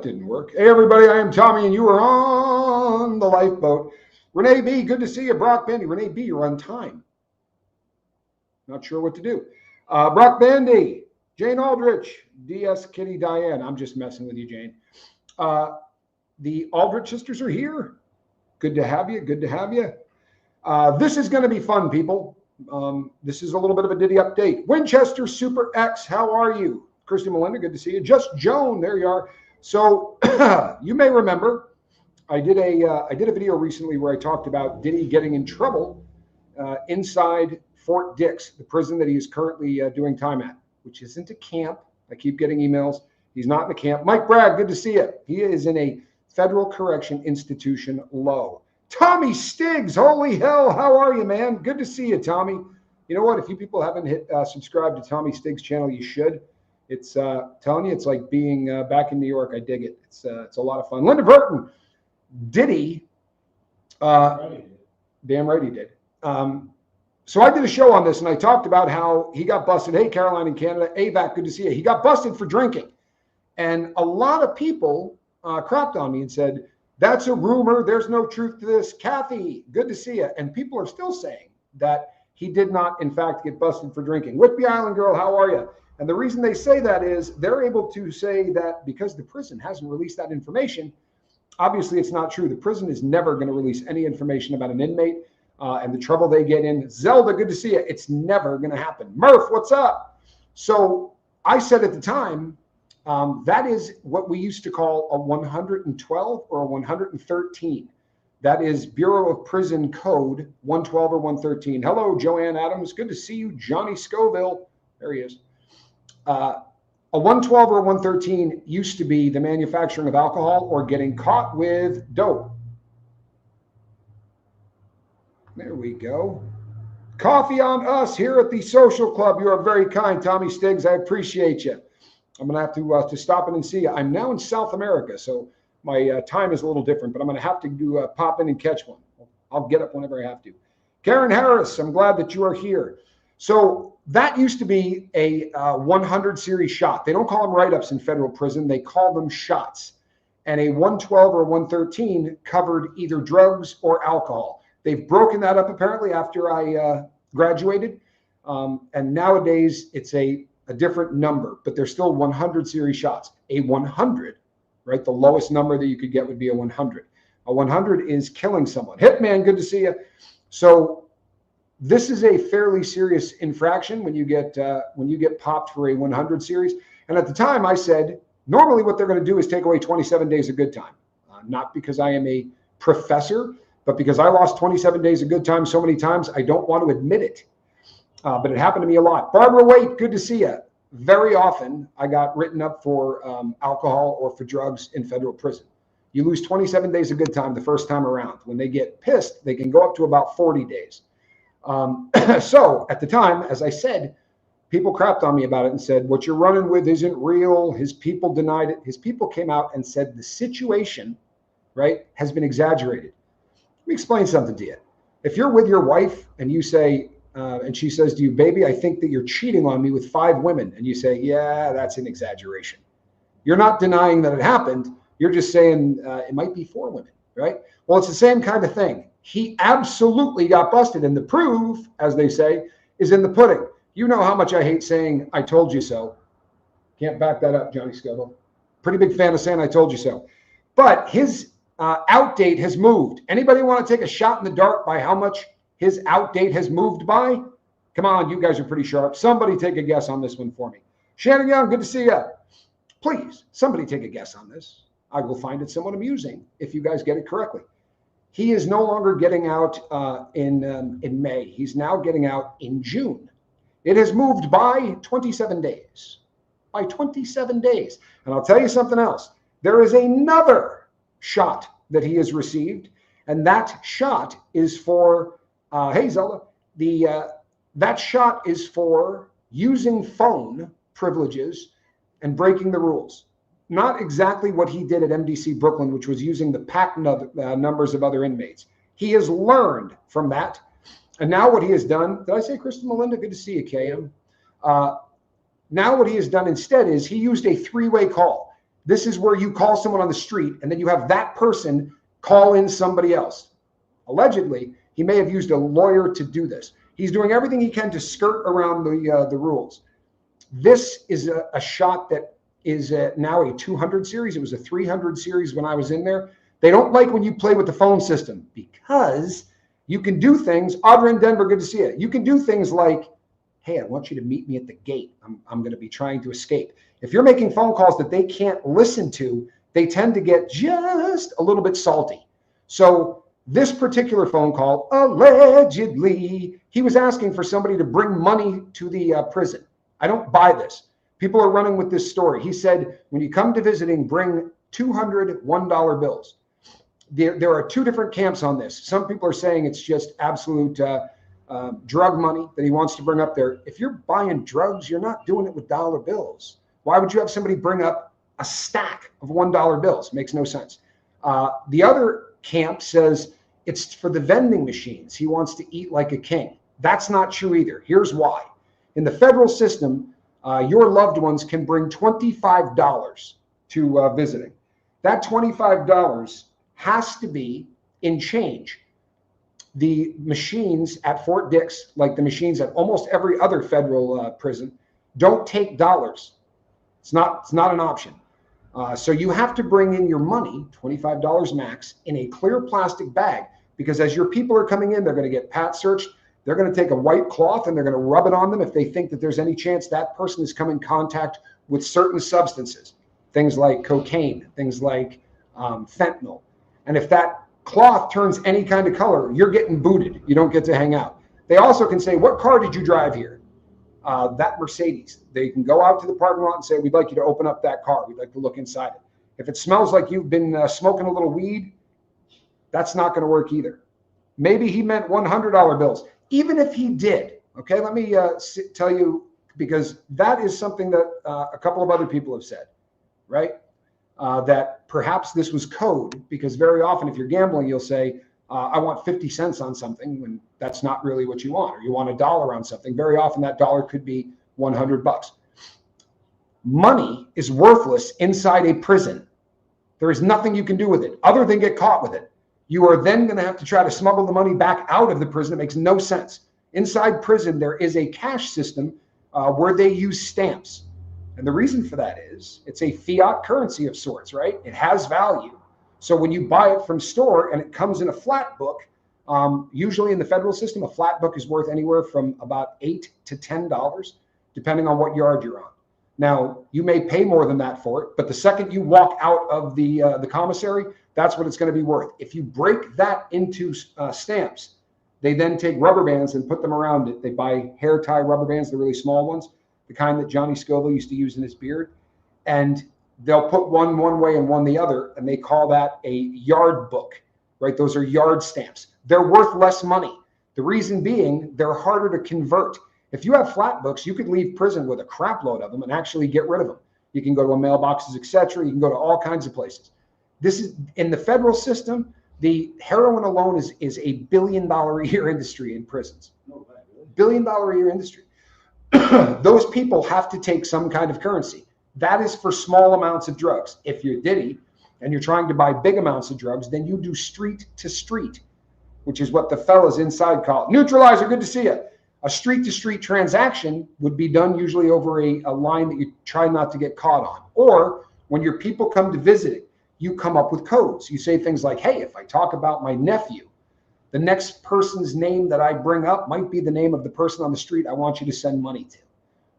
didn't work. Hey, everybody, I am Tommy, and you are on the lifeboat. Renee B., good to see you. Brock Bandy. Renee B., you're on time. Not sure what to do. Brock Bandy, Jane Aldrich, DS Kitty Diane. I'm just messing with you, Jane. The Aldrich sisters are here. Good to have you. Good to have you. This is going to be fun, people. This is a little bit of a Diddy update. Winchester Super X, how are you? Christy Melinda, good to see you. Just Joan, there you are. So you may remember I did a video recently where I talked about Diddy getting in trouble inside Fort Dix, the prison that he is currently doing time at, which isn't a camp. I keep getting emails. He's not in a camp. Mike Bragg, good to see you. He is in a federal correction institution low. Tommy Stiggs, holy hell, how are you, man? Good to see you, Tommy. You know what? If you people haven't hit subscribe to Tommy Stiggs' channel, you should. It's telling you, it's like being back in New York. I dig it. It's a lot of fun. Linda Burton, Diddy, damn right he did. So I did a show on this, and I talked about how he got busted. Hey, Caroline in Canada. AVAC, good to see you. He got busted for drinking. And a lot of people crapped on me and said, that's a rumor. There's no truth to this. Kathy, good to see you. And people are still saying that he did not, in fact, get busted for drinking. Whitby Island Girl, how are you? And the reason they say that is they're able to say that because the prison hasn't released that information, obviously it's not true. The prison is never going to release any information about an inmate and the trouble they get in. Zelda, good to see you. It's never going to happen. Murph, what's up? So I said at the time, that is what we used to call a 112 or a 113. That is Bureau of Prison Code 112 or 113. Hello, Joanne Adams. Good to see you. Johnny Scoville. There he is. A 112 or a 113 used to be the manufacturing of alcohol or getting caught with dope. There we go. Coffee on us here at the Social Club. You are very kind, Tommy Stiggs. I appreciate you. I'm going to have to stop in and see you. I'm now in South America, so my time is a little different, but I'm going to have to pop in and catch one. I'll get up whenever I have to. Karen Harris, I'm glad that you are here. So that used to be a 100 series shot. They don't call them write-ups in federal prison. They call them shots. And a 112 or 113 covered either drugs or alcohol. They've broken that up apparently after I graduated. And nowadays it's a different number, but they're still 100 series shots. A 100, right? The lowest number that you could get would be a 100. A 100 is killing someone. Hitman, good to see you. So this is a fairly serious infraction when you get popped for a 100 series. And at the time I said, normally what they're going to do is take away 27 days of good time. Not because I am a professor, but because I lost 27 days of good time so many times, I don't want to admit it. But it happened to me a lot. Barbara Waite, good to see you. Very often I got written up for alcohol or for drugs in federal prison. You lose 27 days of good time the first time around. When they get pissed, they can go up to about 40 days. So at the time, as I said, people crapped on me about it and said, what you're running with isn't real. His people denied it. His people came out and said the situation, right, has been exaggerated. Let me explain something to you. If you're with your wife and you say, and she says to you, baby, I think that you're cheating on me with 5 women. And you say, yeah, that's an exaggeration. You're not denying that it happened. You're just saying it might be 4 women, right? Well, it's the same kind of thing. He absolutely got busted. And the proof, as they say, is in the pudding. You know how much I hate saying, I told you so. Can't back that up, Johnny Scoville. Pretty big fan of saying, I told you so. But his out date has moved. Anybody want to take a shot in the dark by how much his out date has moved by? Come on, you guys are pretty sharp. Somebody take a guess on this one for me. Shannon Young, good to see you. Please, somebody take a guess on this. I will find it somewhat amusing if you guys get it correctly. He is no longer getting out in May. He's now getting out in June. It has moved by 27 days. By 27 days. And I'll tell you something else. There is another shot that he has received, and that shot is for, hey Zelda, that shot is for using phone privileges and breaking the rules. Not exactly what he did at MDC Brooklyn, which was using the pack numbers of other inmates. He has learned from that. And now what he has done, did I say Kristen Melinda? Good to see you, KM. Now what he has done instead is he used a 3-way call. This is where you call someone on the street and then you have that person call in somebody else. Allegedly, he may have used a lawyer to do this. He's doing everything he can to skirt around the rules. This is a shot that is now a 200 series. It was a 300 series when I was in there. They don't like when you play with the phone system because you can do things. Audra in Denver, good to see you. You can do things like, hey, I want you to meet me at the gate. I'm going to be trying to escape. If you're making phone calls that they can't listen to, they tend to get just a little bit salty. So this particular phone call, allegedly, he was asking for somebody to bring money to the prison. I don't buy this. People are running with this story. He said, when you come to visiting, bring 200 $1 bills. There are two different camps on this. Some people are saying it's just absolute drug money that he wants to bring up there. If you're buying drugs, you're not doing it with dollar bills. Why would you have somebody bring up a stack of $1 bills? Makes no sense. The other camp says it's for the vending machines. He wants to eat like a king. That's not true either. Here's why. In the federal system, your loved ones can bring $25 to visiting. That $25 has to be in change. The machines at Fort Dix, like the machines at almost every other federal prison, don't take dollars. It's not an option. So you have to bring in your money, $25 max, in a clear plastic bag, because as your people are coming in, they're going to get pat searched. They're going to take a white cloth and they're going to rub it on them if they think that there's any chance that person has come in contact with certain substances, things like cocaine, things like fentanyl. And if that cloth turns any kind of color, you're getting booted. You don't get to hang out. They also can say, what car did you drive here? That Mercedes. They can go out to the parking lot and say, we'd like you to open up that car. We'd like to look inside it. If it smells like you've been smoking a little weed, that's not going to work either. Maybe he meant $100 bills. Even if he did, okay, let me tell you, because that is something that a couple of other people have said, right? That perhaps this was code, because very often if you're gambling, you'll say, I want 50 cents on something when that's not really what you want, or you want $1 on something. Very often that dollar could be $100. Money is worthless inside a prison. There is nothing you can do with it other than get caught with it. You are then going to have to try to smuggle the money back out of the prison. It makes no sense. Inside prison, there is a cash system where they use stamps. And the reason for that is it's a fiat currency of sorts, right? It has value. So when you buy it from store and it comes in a flat book, usually in the federal system, a flat book is worth anywhere from about $8 to $10, depending on what yard you're on. Now, you may pay more than that for it, but the second you walk out of the commissary, that's what it's going to be worth. If you break that into stamps, they then take rubber bands and put them around it. They buy hair tie rubber bands, the really small ones, the kind that Johnny Scoville used to use in his beard. And they'll put one way and one the other, and they call that a yard book, right? Those are yard stamps. They're worth less money. The reason being, they're harder to convert. If you have flat books, you could leave prison with a crap load of them and actually get rid of them. You can go to a mailboxes, etc. You can go to all kinds of places. This is in the federal system. The heroin alone is a $1 billion a year industry in prisons. No, really? $1 billion a year industry. Those people have to take some kind of currency. That is for small amounts of drugs. If you're Diddy and you're trying to buy big amounts of drugs, then you do street to street, which is what the fellas inside call it. Neutralizer, good to see you. A street to street transaction would be done usually over a line that you try not to get caught on. Or when your people come to visit it, you come up with codes. You say things like, hey, if I talk about my nephew, the next person's name that I bring up might be the name of the person on the street I want you to send money to,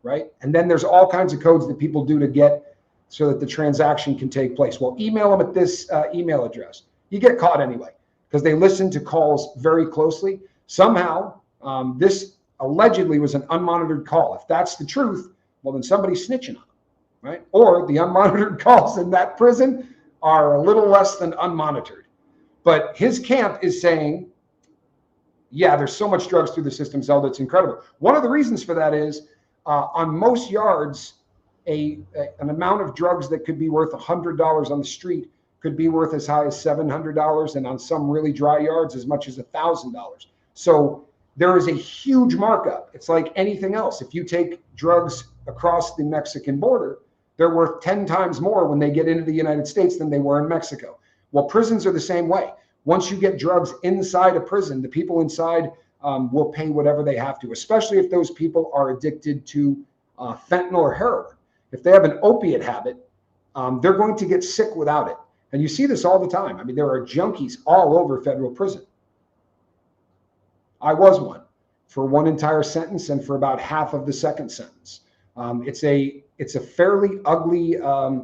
right? And then there's all kinds of codes that people do to get so that the transaction can take place. Well, email them at this email address. You get caught anyway because they listen to calls very closely. Somehow, this allegedly was an unmonitored call. If that's the truth, well, then somebody's snitching on them, right? Or the unmonitored calls in that prison are a little less than unmonitored. But his camp is saying, yeah, there's so much drugs through the system, Zelda, it's incredible. One of the reasons for that is on most yards, an amount of drugs that could be worth $100 on the street could be worth as high as $700, and on some really dry yards, as much as $1,000. So there is a huge markup. It's like anything else. If you take drugs across the Mexican border, They're worth 10 times more when they get into the United States than they were in Mexico. Well, prisons are the same way. Once you get drugs inside a prison, the people inside will pay whatever they have to, especially if those people are addicted to fentanyl or heroin. If they have an opiate habit, they're going to get sick without it. And you see this all the time. I mean, there are junkies all over federal prison. I was one for one entire sentence and for about half of the second sentence. It's a fairly ugly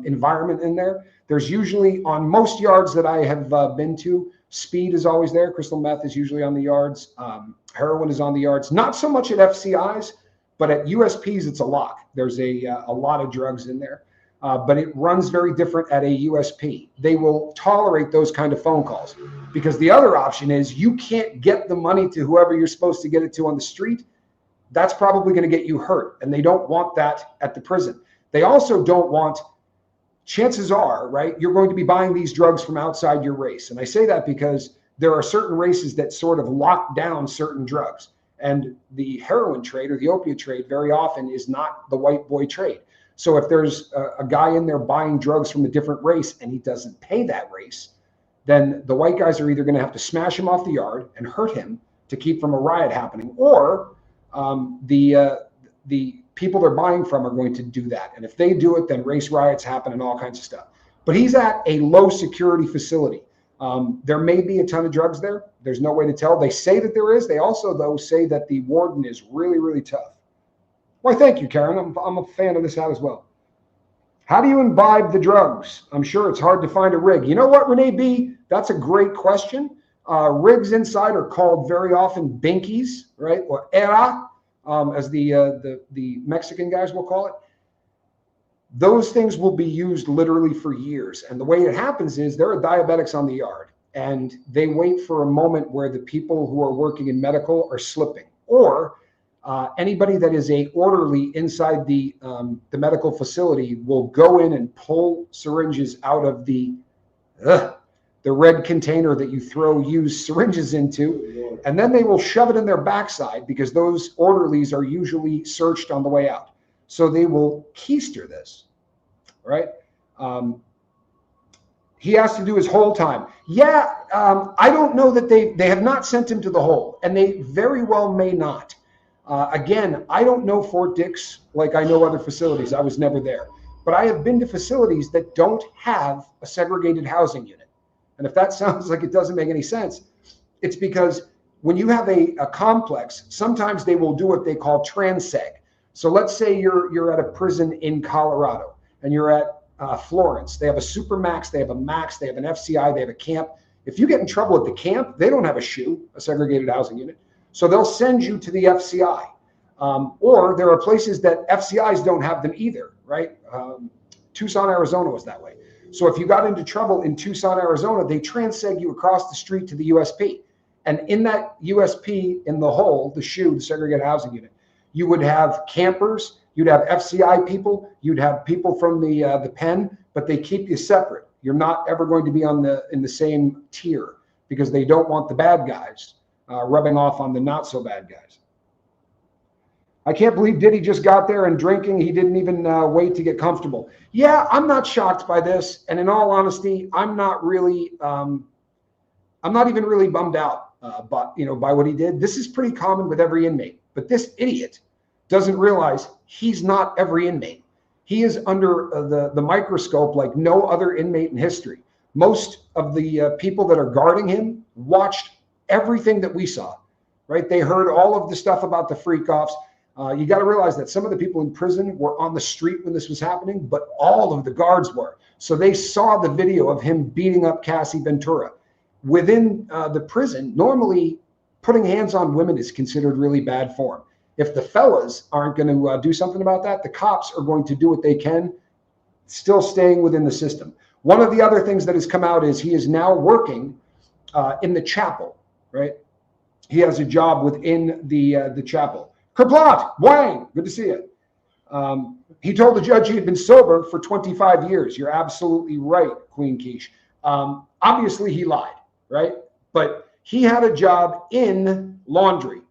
environment in there. There's usually, on most yards that I have been to, speed is always there. Crystal meth is usually on the yards. Heroin is on the yards. Not so much at FCIs, but at USPs, it's a lock. There's a lot of drugs in there. But it runs very different at a USP. They will tolerate those kind of phone calls because the other option is you can't get the money to whoever you're supposed to get it to on the street. That's probably going to get you hurt. And they don't want that at the prison. They also don't want, chances are, right, you're going to be buying these drugs from outside your race. And I say that because there are certain races that sort of lock down certain drugs. And the heroin trade or the opiate trade very often is not the white boy trade. So if there's a guy in there buying drugs from a different race and he doesn't pay that race, then the white guys are either going to have to smash him off the yard and hurt him to keep from a riot happening, or the people they're buying from are going to do that. And if they do it, then race riots happen and all kinds of stuff. But he's at a low security facility. There may be a ton of drugs there. There's no way to tell. They say that there is. They also, though, say that the warden is really, really tough. Why, thank you, Karen. I'm a fan of this hat as well. How do you imbibe the drugs? I'm sure it's hard to find a rig. You know what, Renee B? That's a great question. Rigs inside are called very often binkies, right? Or era, as the Mexican guys will call it. Those things will be used literally for years. And the way it happens is there are diabetics on the yard, and they wait for a moment where the people who are working in medical are slipping, or anybody that is a orderly inside the medical facility will go in and pull syringes out of the red container that you throw used syringes into, and then they will shove it in their backside because those orderlies are usually searched on the way out. So they will keister this, right? He has to do his whole time. Yeah, I don't know that they have not sent him to the hole, and they very well may not. Again, I don't know Fort Dix like I know other facilities. I was never there. But I have been to facilities that don't have a segregated housing unit. And if that sounds like it doesn't make any sense, it's because when you have a complex, sometimes they will do what they call transeg. So let's say you're at a prison in Colorado and you're at Florence. They have a supermax, they have a max, they have an FCI, they have a camp. If you get in trouble at the camp, they don't have a SHU, a segregated housing unit. So they'll send you to the FCI. Or there are places that FCIs don't have them either, right? Tucson, Arizona was that way. So if you got into trouble in Tucson, Arizona, they transeg you across the street to the USP. And in that USP, in the hole, the SHU, the segregated housing unit, you would have campers, you'd have FCI people, you'd have people from the pen, but they keep you separate. You're not ever going to be in the same tier because they don't want the bad guys rubbing off on the not so bad guys. I can't believe Diddy just got there and drinking. He didn't even wait to get comfortable. Yeah, I'm not shocked by this. And in all honesty, I'm not even really bummed out by what he did. This is pretty common with every inmate. But this idiot doesn't realize he's not every inmate. He is under the microscope like no other inmate in history. Most of the people that are guarding him watched everything that we saw, right? They heard all of the stuff about the freak-offs. You got to realize that some of the people in prison were on the street when this was happening, but all of the guards were. So they saw the video of him beating up Cassie Ventura. Within the prison, normally putting hands on women is considered really bad form. If the fellas aren't going to do something about that, the cops are going to do what they can, still staying within the system. One of the other things that has come out is he is now working in the chapel, right? He has a job within the chapel. Kerplot, Wang, good to see you. He told the judge he had been sober for 25 years. You're absolutely right, Queen Quiche. Obviously, he lied, right? But he had a job in laundry.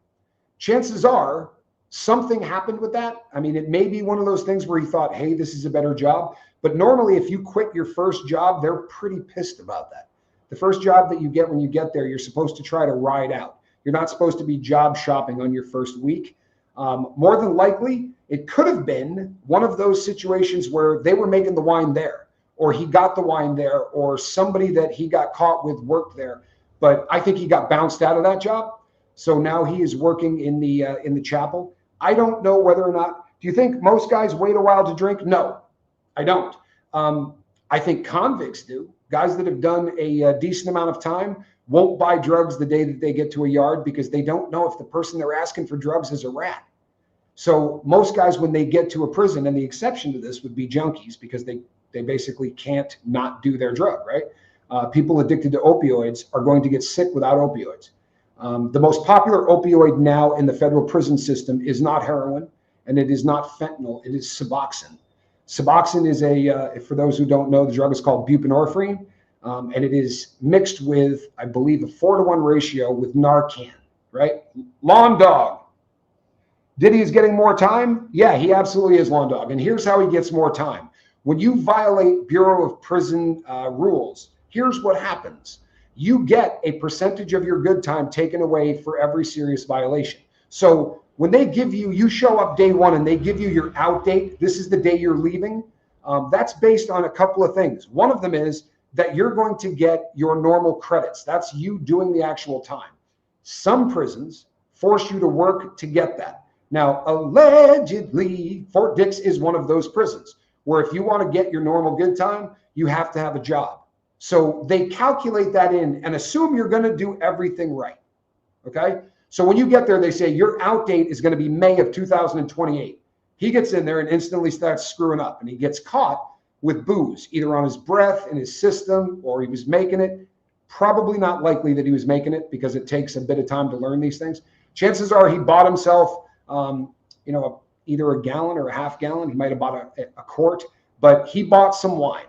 Chances are Something happened with that. I mean, it may be one of those things where he thought, hey, this is a better job. But normally, if you quit your first job, they're pretty pissed about that. The first job that you get when you get there, you're supposed to try to ride out. You're not supposed to be job shopping on your first week. More than likely, it could have been one of those situations where they were making the wine there, or he got the wine there, or somebody that he got caught with worked there. But I think he got bounced out of that job. So now he is working in the chapel. I don't know whether or not, do you think most guys wait a while to drink? No, I don't. I think convicts do. Guys that have done a decent amount of time won't buy drugs the day that they get to a yard because they don't know if the person they're asking for drugs is a rat. So most guys, when they get to a prison, and the exception to this would be junkies because they basically can't not do their drug, right? People addicted to opioids are going to get sick without opioids. The most popular opioid now in the federal prison system is not heroin, and it is not fentanyl. It is Suboxone. Suboxone is for those who don't know, the drug is called buprenorphine, and it is mixed with, I believe, a 4-to-1 ratio with Narcan, right? Lawn dog. Diddy is getting more time? Yeah, he absolutely is, lawn dog. And here's how he gets more time. When you violate Bureau of Prison rules, here's what happens. You get a percentage of your good time taken away for every serious violation. So when they give you, you show up day one and they give you your out date, this is the day you're leaving, that's based on a couple of things. One of them is that you're going to get your normal credits. That's you doing the actual time. Some prisons force you to work to get that. Now, allegedly, Fort Dix is one of those prisons where if you want to get your normal good time, you have to have a job. So they calculate that in and assume you're going to do everything right. Okay. So when you get there, they say your out date is going to be May of 2028. He gets in there and instantly starts screwing up, and he gets caught with booze, either on his breath, in his system, or he was making it. Probably not likely that he was making it because it takes a bit of time to learn these things. Chances are he bought himself, either a gallon or a half gallon. He might have bought a quart, but he bought some wine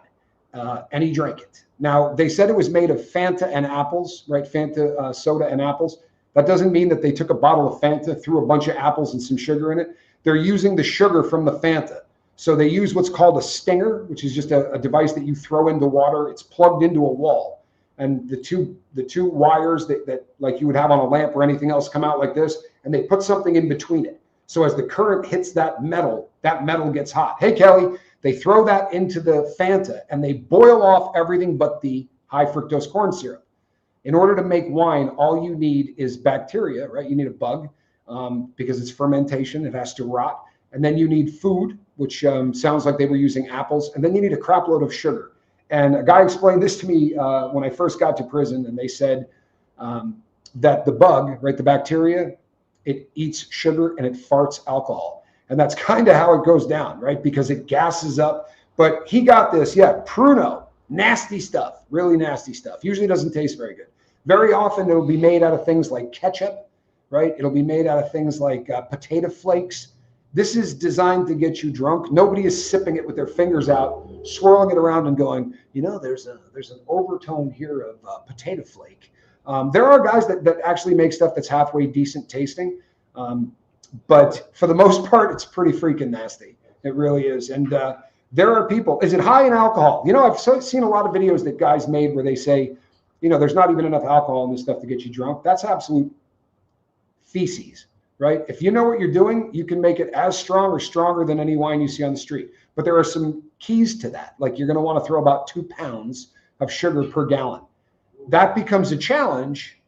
and he drank it. Now, they said it was made of Fanta and apples, right? Fanta soda and apples. That doesn't mean that they took a bottle of Fanta, threw a bunch of apples and some sugar in it. They're using the sugar from the Fanta. So they use what's called a stinger, which is just a device that you throw into water. It's plugged into a wall. And the two wires that like you would have on a lamp or anything else come out like this, and they put something in between it. So as the current hits that metal gets hot. Hey, Kelly, they throw that into the Fanta and they boil off everything but the high fructose corn syrup. In order to make wine, all you need is bacteria, right? You need a bug because it's fermentation. It has to rot. And then you need food, which sounds like they were using apples. And then you need a crap load of sugar. And a guy explained this to me when I first got to prison. And they said that the bug, right, the bacteria, it eats sugar and it farts alcohol. And that's kind of how it goes down, right? Because it gasses up. But he got this, Pruno, nasty stuff, really nasty stuff. Usually doesn't taste very good. Very often it'll be made out of things like ketchup, right? It'll be made out of things like potato flakes. This is designed to get you drunk. Nobody is sipping it with their fingers out, swirling it around and going, there's an overtone here of potato flake. There are guys that actually make stuff that's halfway decent tasting. But for the most part, it's pretty freaking nasty. It really is. And there are people, is it high in alcohol? I've seen a lot of videos that guys made where they say, there's not even enough alcohol in this stuff to get you drunk. That's absolute feces, right? If you know what you're doing, you can make it as strong or stronger than any wine you see on the street. But there are some keys to that. Like you're going to want to throw about 2 pounds of sugar per gallon. That becomes a challenge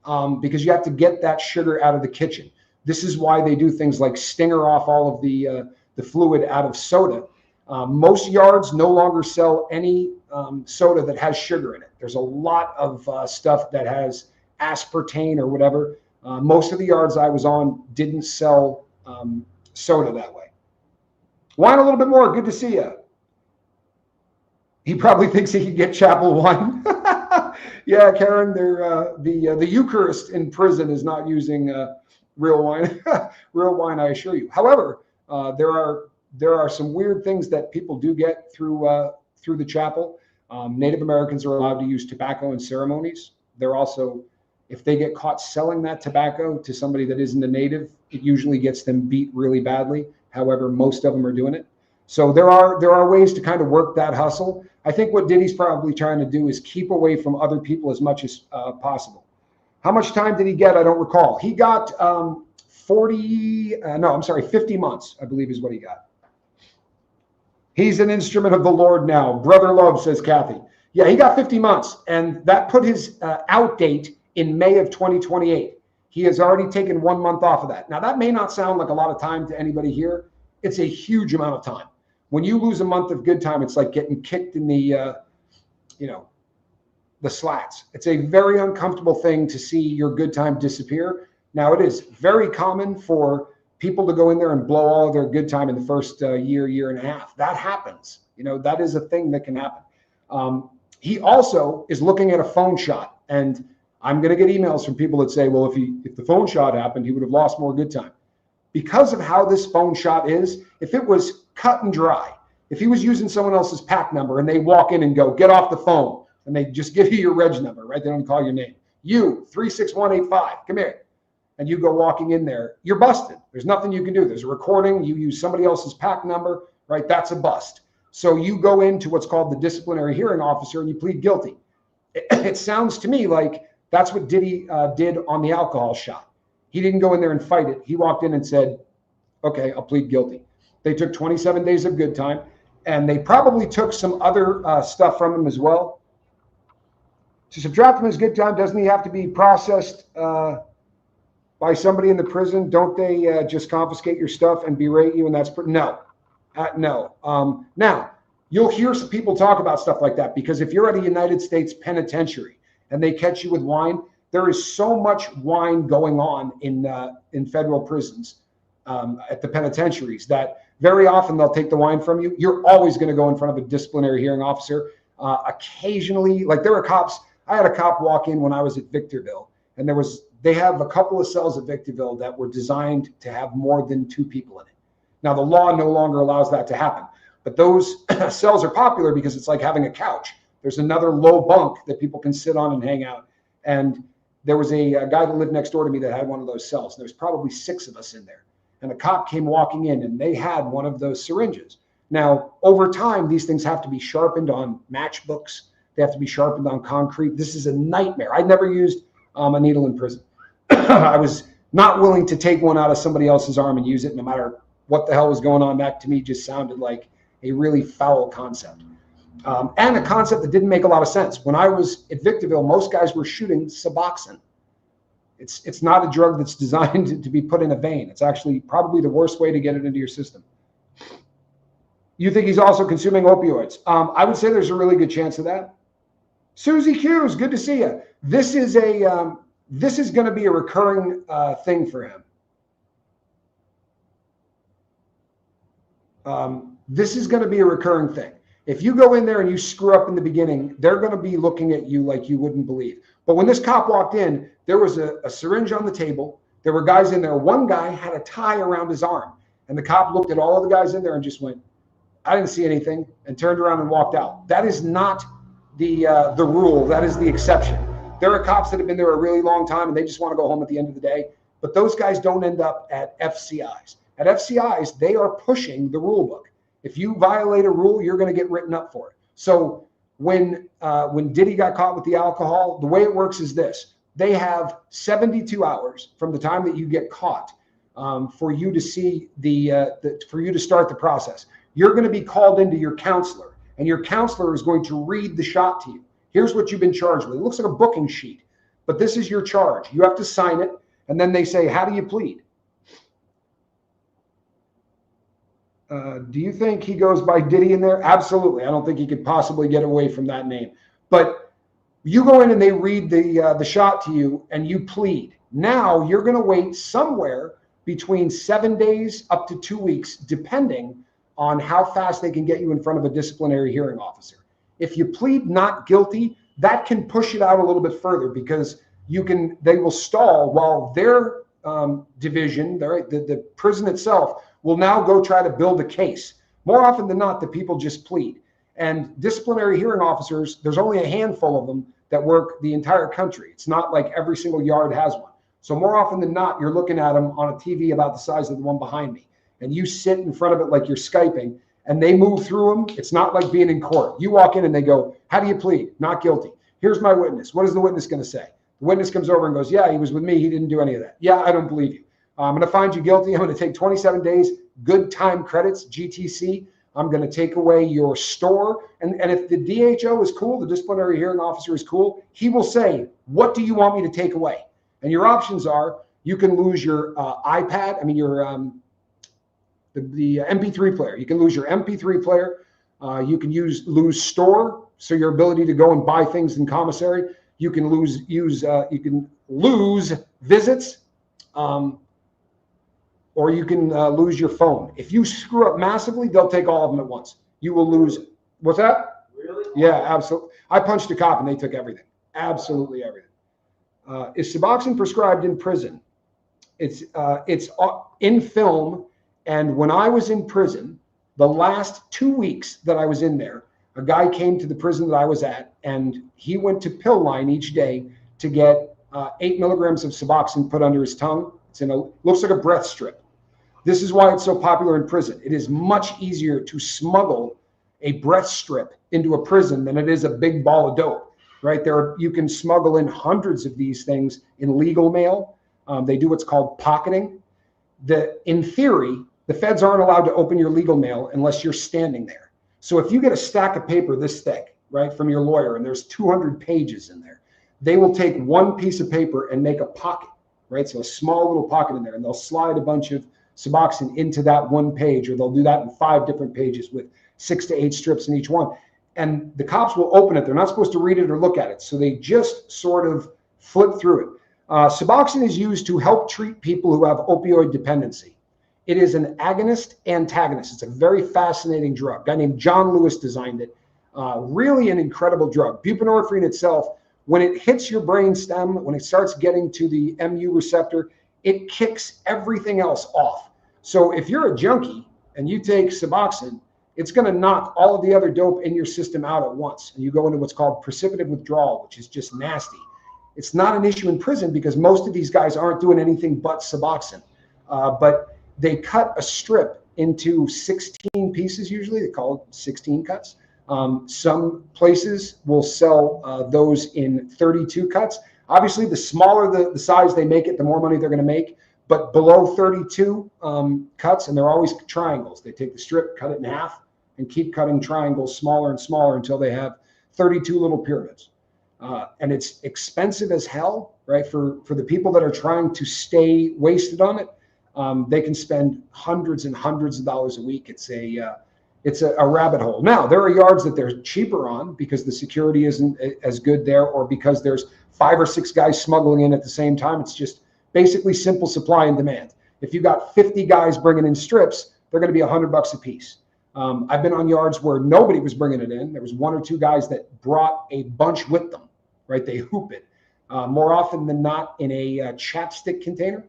because you have to get that sugar out of the kitchen. This is why they do things like stinger off all of the fluid out of soda. Most yards no longer sell any soda that has sugar in it. There's a lot of stuff that has aspartame or whatever. Most of the yards I was on didn't sell soda that way. Wine a little bit more. Good to see you. He probably thinks he can get chapel wine. Yeah, Karen, the Eucharist in prison is not using real wine. Real wine, I assure you. However, there are some weird things that people do get through the chapel. Native Americans are allowed to use tobacco in ceremonies. They're also If they get caught selling that tobacco to somebody that isn't a native, it usually gets them beat really badly. However, most of them are doing it. So there are ways to kind of work that hustle. I think what Diddy's probably trying to do is keep away from other people as much as possible. How much time did he get? I don't recall. He got 50 months, I believe is what he got. He's an instrument of the Lord now. Brother Love, says Kathy. Yeah, he got 50 months, and that put his out date in May of 2028. He has already taken 1 month off of that. Now, that may not sound like a lot of time to anybody here. It's a huge amount of time. When you lose a month of good time, it's like getting kicked in the, the slats. It's a very uncomfortable thing to see your good time disappear. Now, it is very common for people to go in there and blow all of their good time in the first year and a half. That happens. That is a thing that can happen. He also is looking at a phone shot, and I'm going to get emails from people that say, well, if the phone shot happened, he would have lost more good time. Because of how this phone shot is, if it was cut and dry, if he was using someone else's pack number and they walk in and go, get off the phone, and they just give you your reg number, right? They don't call your name. You, 36185, come here. And you go walking in there, you're busted. There's nothing you can do. There's a recording. You use somebody else's pack number, right? That's a bust. So you go into what's called the disciplinary hearing officer and you plead guilty. It sounds to me like that's what Diddy did on the alcohol shot. He didn't go in there and fight it. He walked in and said, okay, I'll plead guilty. They took 27 days of good time, and they probably took some other stuff from him as well. To subtract from his good time, doesn't he have to be processed by somebody in the prison? Don't they just confiscate your stuff and berate you? And that's no. Now, you'll hear some people talk about stuff like that, because if you're at a United States penitentiary and they catch you with wine, there is so much wine going on in federal prisons at the penitentiaries that very often they'll take the wine from you. You're always going to go in front of a disciplinary hearing officer. Occasionally, like there were cops. I had a cop walk in when I was at Victorville, and they have a couple of cells at Victorville that were designed to have more than 2 people in it. Now, the law no longer allows that to happen, but those cells are popular because it's like having a couch. There's another low bunk that people can sit on and hang out. And there was a guy that lived next door to me that had one of those cells. There's probably 6 of us in there. And a cop came walking in, and they had one of those syringes. Now, over time, these things have to be sharpened on matchbooks. They have to be sharpened on concrete. This is a nightmare. I never used a needle in prison. I was not willing to take one out of somebody else's arm and use it, no matter what the hell was going on. That to me just sounded like a really foul concept. And a concept that didn't make a lot of sense. When I was at Victorville, most guys were shooting Suboxone. It's not a drug that's designed to be put in a vein. It's actually probably the worst way to get it into your system. You think he's also consuming opioids? I would say there's a really good chance of that. Susie Hughes, good to see you. This is going to be a recurring thing for him. This is going to be a recurring thing. If you go in there and you screw up in the beginning, they're going to be looking at you like you wouldn't believe. But when this cop walked in, there was a syringe on the table. There were guys in there. One guy had a tie around his arm. And the cop looked at all of the guys in there and just went, I didn't see anything, and turned around and walked out. That is not the rule. That is the exception. There are cops that have been there a really long time, and they just want to go home at the end of the day. But those guys don't end up at FCIs. At FCIs, they are pushing the rule book. If you violate a rule, you're going to get written up for it. So when Diddy got caught with the alcohol, the way it works is this. They have 72 hours from the time that you get caught for you to see for you to start the process. You're going to be called into your counselor, and your counselor is going to read the shot to you. Here's what you've been charged with. It looks like a booking sheet, but this is your charge. You have to sign it, and then they say, how do you plead? Do you think he goes by Diddy in there? Absolutely. I don't think he could possibly get away from that name. But you go in and they read the shot to you and you plead. Now you're going to wait somewhere between 7 days up to 2 weeks, depending on how fast they can get you in front of a disciplinary hearing officer. If you plead not guilty, that can push it out a little bit further, because they will stall while their division, the prison itself, will now go try to build a case. More often than not, the people just plead. And disciplinary hearing officers, there's only a handful of them that work the entire country. It's not like every single yard has one. So more often than not, you're looking at them on a TV about the size of the one behind me. And you sit in front of it like you're Skyping, and they move through them. It's not like being in court. You walk in and they go, how do you plead? Not guilty. Here's my witness. What is the witness going to say? The witness comes over and goes, yeah, he was with me. He didn't do any of that. Yeah, I don't believe you. I'm going to find you guilty. I'm going to take 27 days, good time credits, GTC. I'm going to take away your store. And if the DHO is cool, the disciplinary hearing officer is cool, he will say, what do you want me to take away? And your options are, you can lose your iPad. I mean, your the MP3 player. You can lose your MP3 player. You can lose store, so your ability to go and buy things in commissary. You can lose visits, or you can lose your phone. If you screw up massively, they'll take all of them at once. You will lose. What's that? Really? Yeah, absolutely. I punched a cop and they took everything. Absolutely everything. Is Suboxone prescribed in prison? It's in film. And when I was in prison, the last 2 weeks that I was in there, a guy came to the prison that I was at, and he went to pill line each day to get 8 milligrams of Suboxone put under his tongue. Looks like a breath strip. This is why it's so popular in prison. It is much easier to smuggle a breath strip into a prison than it is a big ball of dope, right? You can smuggle in hundreds of these things in legal mail. They do what's called pocketing. In theory, the feds aren't allowed to open your legal mail unless you're standing there. So if you get a stack of paper this thick, right, from your lawyer, and there's 200 pages in there, they will take one piece of paper and make a pocket, right? So a small little pocket in there, and they'll slide a bunch of Suboxone into that one page, or they'll do that in 5 different pages with 6 to 8 strips in each one. And the cops will open it. They're not supposed to read it or look at it. So they just sort of flip through it. Suboxone is used to help treat people who have opioid dependency. It is an agonist-antagonist. It's a very fascinating drug. A guy named John Lewis designed it. Really an incredible drug. Buprenorphine itself, when it hits your brain stem, when it starts getting to the MU receptor, it kicks everything else off. So if you're a junkie and you take Suboxone, it's going to knock all of the other dope in your system out at once. And you go into what's called precipitative withdrawal, which is just nasty. It's not an issue in prison because most of these guys aren't doing anything but Suboxone. But they cut a strip into 16 pieces usually. They call it 16 cuts. Some places will sell those in 32 cuts. Obviously, the smaller the size they make it, the more money they're going to make. But below 32 cuts, and they're always triangles. They take the strip, cut it in half, and keep cutting triangles smaller and smaller until they have 32 little pyramids. And it's expensive as hell, right? For the people that are trying to stay wasted on it, they can spend hundreds and hundreds of dollars a week. It's a rabbit hole. Now, there are yards that they're cheaper on because the security isn't as good there, or because there's 5 or 6 guys smuggling in at the same time. It's just basically simple supply and demand. If you got 50 guys bringing in strips, they're going to be $100 a piece. I've been on yards where nobody was bringing it in. There was 1 or 2 guys that brought a bunch with them, right? They hoop it. More often than not in a chapstick container.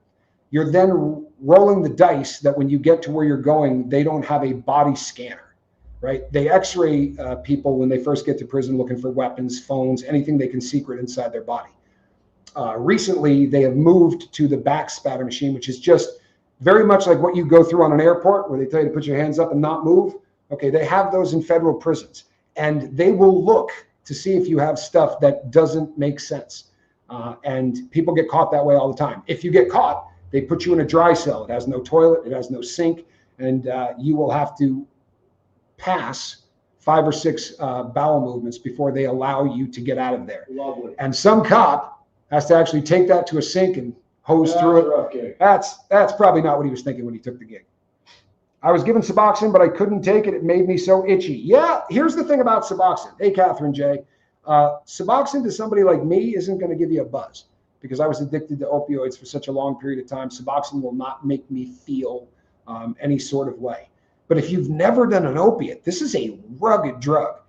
You're then rolling the dice that when you get to where you're going, they don't have a body scanner, right? They x-ray people when they first get to prison looking for weapons, phones, anything they can secret inside their body. Recently, they have moved to the back spatter machine, which is just very much like what you go through on an airport where they tell you to put your hands up and not move. Okay, they have those in federal prisons, and they will look to see if you have stuff that doesn't make sense. And people get caught that way all the time. If you get caught, they put you in a dry cell. It has no toilet, it has no sink, and you will have to pass 5 or 6 bowel movements before they allow you to get out of there. Lovely. And some cop has to actually take that to a sink and hose through it. Okay. That's probably not what he was thinking when he took the gig. I was given Suboxone, but I couldn't take it. It made me so itchy. Yeah, here's the thing about Suboxone. Hey, Catherine J. Suboxone to somebody like me isn't going to give you a buzz because I was addicted to opioids for such a long period of time. Suboxone will not make me feel any sort of way. But if you've never done an opiate, this is a rugged drug.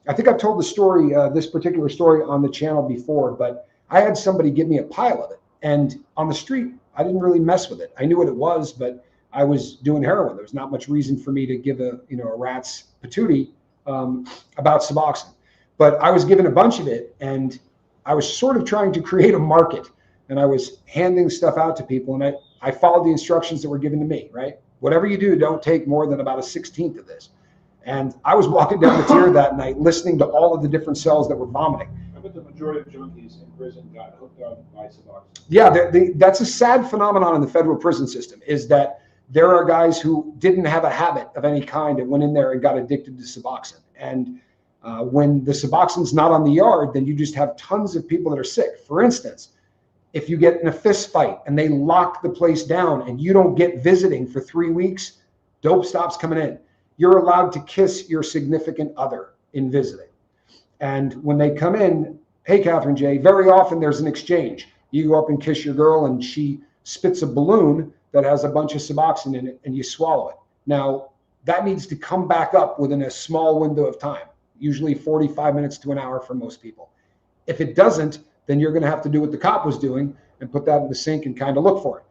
I think I've told the story, this particular story on the channel before, but I had somebody give me a pile of it. And on the street, I didn't really mess with it. I knew what it was, but I was doing heroin. There was not much reason for me to give a rat's patootie about Suboxone. But I was given a bunch of it, and I was sort of trying to create a market, and I was handing stuff out to people, and I followed the instructions that were given to me, right? Whatever you do, don't take more than about a 16th of this. And I was walking down the tier that night, listening to all of the different cells that were vomiting. I bet the majority of junkies in prison got hooked on by Suboxone. Yeah, that's a sad phenomenon in the federal prison system, is that there are guys who didn't have a habit of any kind and went in there and got addicted to Suboxone. And when the Suboxone's not on the yard, then you just have tons of people that are sick. For instance, if you get in a fist fight and they lock the place down and you don't get visiting for 3 weeks, dope stops coming in. You're allowed to kiss your significant other in visiting. And when they come in, hey, Catherine J., very often there's an exchange. You go up and kiss your girl and she spits a balloon that has a bunch of Suboxone in it and you swallow it. Now, that needs to come back up within a small window of time, usually 45 minutes to an hour for most people. If it doesn't, then you're going to have to do what the cop was doing and put that in the sink and kind of look for it.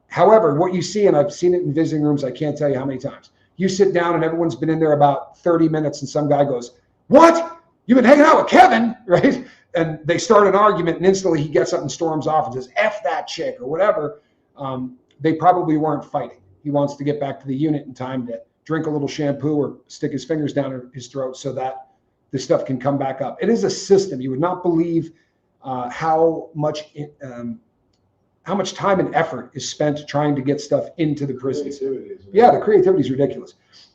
However, what you see, and I've seen it in visiting rooms, I can't tell you how many times, you sit down and everyone's been in there about 30 minutes and some guy goes, "What? You've been hanging out with Kevin," right? And they start an argument and instantly he gets up and storms off and says, "F that chick," or whatever. They probably weren't fighting. He wants to get back to the unit in time to drink a little shampoo or stick his fingers down his throat so that the stuff can come back up. It is a system. You would not believe how much time and effort is spent trying to get stuff into the prisons. Yeah, the creativity is ridiculous.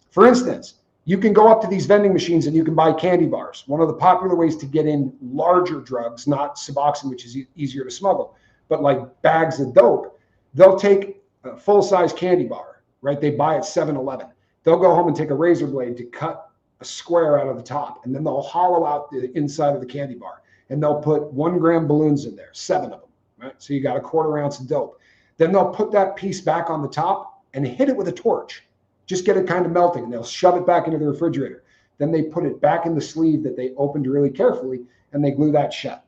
For instance, you can go up to these vending machines and you can buy candy bars. One of the popular ways to get in larger drugs, not Suboxone, which is easier to smuggle, but like bags of dope, they'll take a full-size candy bar, right? They buy at 7-Eleven. They'll go home and take a razor blade to cut a square out of the top, and then they'll hollow out the inside of the candy bar, and they'll put 1-gram balloons in there, 7 of them, right? So you got a 1/4 ounce of dope. Then they'll put that piece back on the top and hit it with a torch. Just get it kind of melting, and they'll shove it back into the refrigerator. Then they put it back in the sleeve that they opened really carefully, and they glue that shut.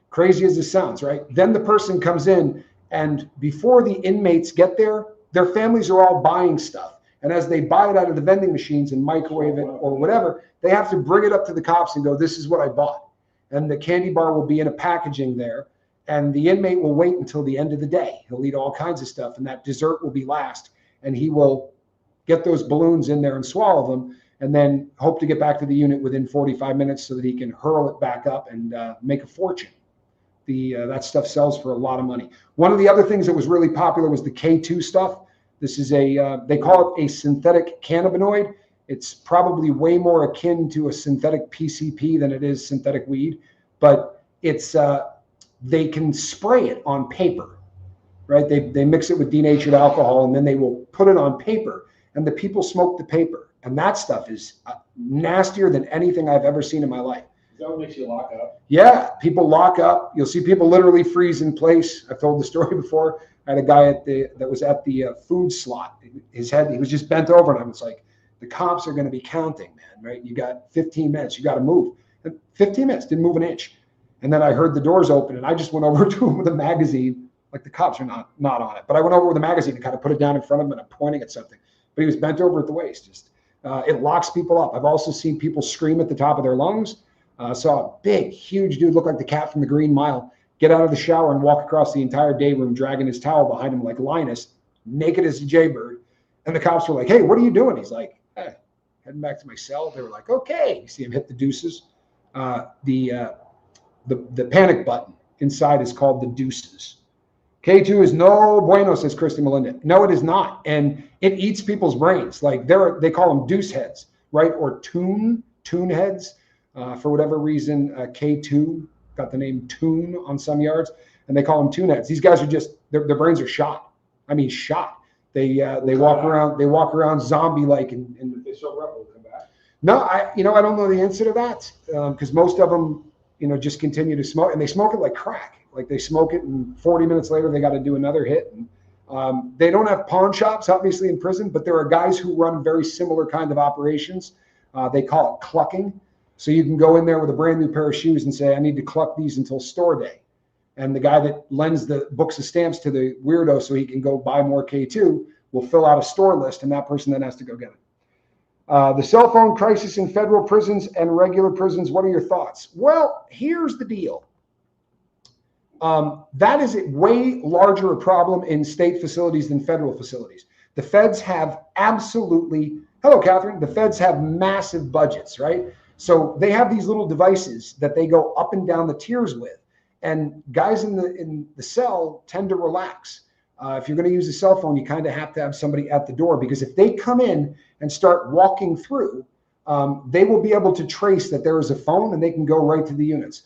Crazy as this sounds, right? Then the person comes in, and before the inmates get there, their families are all buying stuff. And as they buy it out of the vending machines and microwave it or whatever, they have to bring it up to the cops and go, "This is what I bought." And the candy bar will be in a packaging there, and the inmate will wait until the end of the day. He'll eat all kinds of stuff, and that dessert will be last, and he will get those balloons in there and swallow them, and then hope to get back to the unit within 45 minutes so that he can hurl it back up and make a fortune. That stuff sells for a lot of money. One of the other things that was really popular was the K2 stuff. This is they call it a synthetic cannabinoid. It's probably way more akin to a synthetic PCP than it is synthetic weed, but it's they can spray it on paper, right? They mix it with denatured alcohol and then they will put it on paper, and the people smoke the paper, and that stuff is nastier than anything I've ever seen in my life. Is that what makes you lock up? Yeah, people lock up. You'll see people literally freeze in place. I've told the story before. I had a guy that was at the food slot. His head, he was just bent over, and I was like, "The cops are going to be counting, man, right? You got 15 minutes. You got to move." And 15 minutes, didn't move an inch. And then I heard the doors open, and I just went over to him with a magazine. Like, the cops are not on it, but I went over with a magazine and kind of put it down in front of him, and I'm pointing at something. But he was bent over at the waist. Just it locks people up. I've also seen people scream at the top of their lungs. Saw a big, huge dude, look like the cat from the Green Mile, get out of the shower and walk across the entire day room, dragging his towel behind him like Linus, naked as a jaybird. And the cops were like, "Hey, what are you doing?" He's like, "Hey, heading back to my cell." They were like, "Okay." You see him hit the deuces. The panic button inside is called the deuces. K2 is no bueno, says Christy Melinda. No, it is not. And it eats people's brains. Like they call them deuce heads, right? Or tune heads. For whatever reason, K2 got the name Tune on some yards, and they call them tune heads. These guys are just their brains are shot. I mean, shot. They walk around zombie like and they so rough will come back. No, I don't know the answer to that because most of them just continue to smoke, and they smoke it like crack. Like they smoke it, and 40 minutes later they got to do another hit. And they don't have pawn shops obviously in prison, but there are guys who run very similar kind of operations. They call it clucking. So you can go in there with a brand new pair of shoes and say, "I need to cluck these until store day." And the guy that lends the books of stamps to the weirdo so he can go buy more K2 will fill out a store list, and that person then has to go get it. The cell phone crisis in federal prisons and regular prisons. What are your thoughts? Well, here's the deal. That is a way larger a problem in state facilities than federal facilities. The feds have absolutely, hello, Catherine. The feds have massive budgets, right? So they have these little devices that they go up and down the tiers with. And guys in the cell tend to relax. If you're going to use a cell phone, you kind of have to have somebody at the door, because if they come in and start walking through, they will be able to trace that there is a phone and they can go right to the units.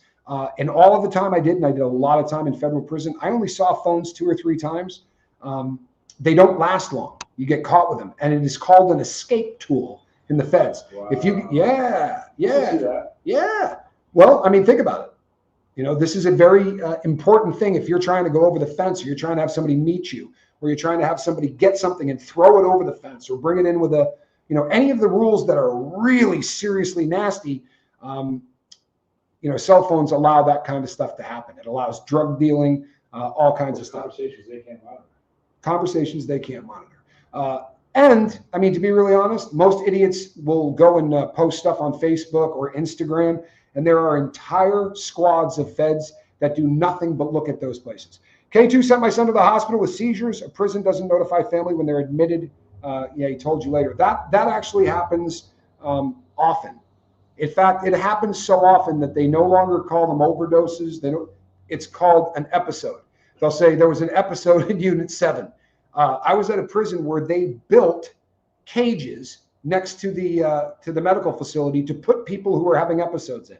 And all of the time I did, and I did a lot of time in federal prison, I only saw phones 2 or 3 times. They don't last long. You get caught with them. And it is called an escape tool in the feds. Wow. If you, yeah. Well, I mean, think about it. You know, this is a very important thing. If you're trying to go over the fence, or you're trying to have somebody meet you, or you're trying to have somebody get something and throw it over the fence, or bring it in with a, you know, any of the rules that are really seriously nasty, you know, cell phones allow that kind of stuff to happen. It allows drug dealing, all kinds of stuff. Conversations they can't monitor. Conversations they can't monitor. And I mean, to be really honest, most idiots will go and post stuff on Facebook or Instagram, and there are entire squads of feds that do nothing but look at those places. K2 sent my son to the hospital with seizures. A prison doesn't notify family when they're admitted. Yeah, he told you later. That actually happens often. In fact, it happens so often that they no longer call them overdoses. It's called an episode. They'll say there was an episode in Unit 7. I was at a prison where they built cages next to the medical facility to put people who were having episodes in.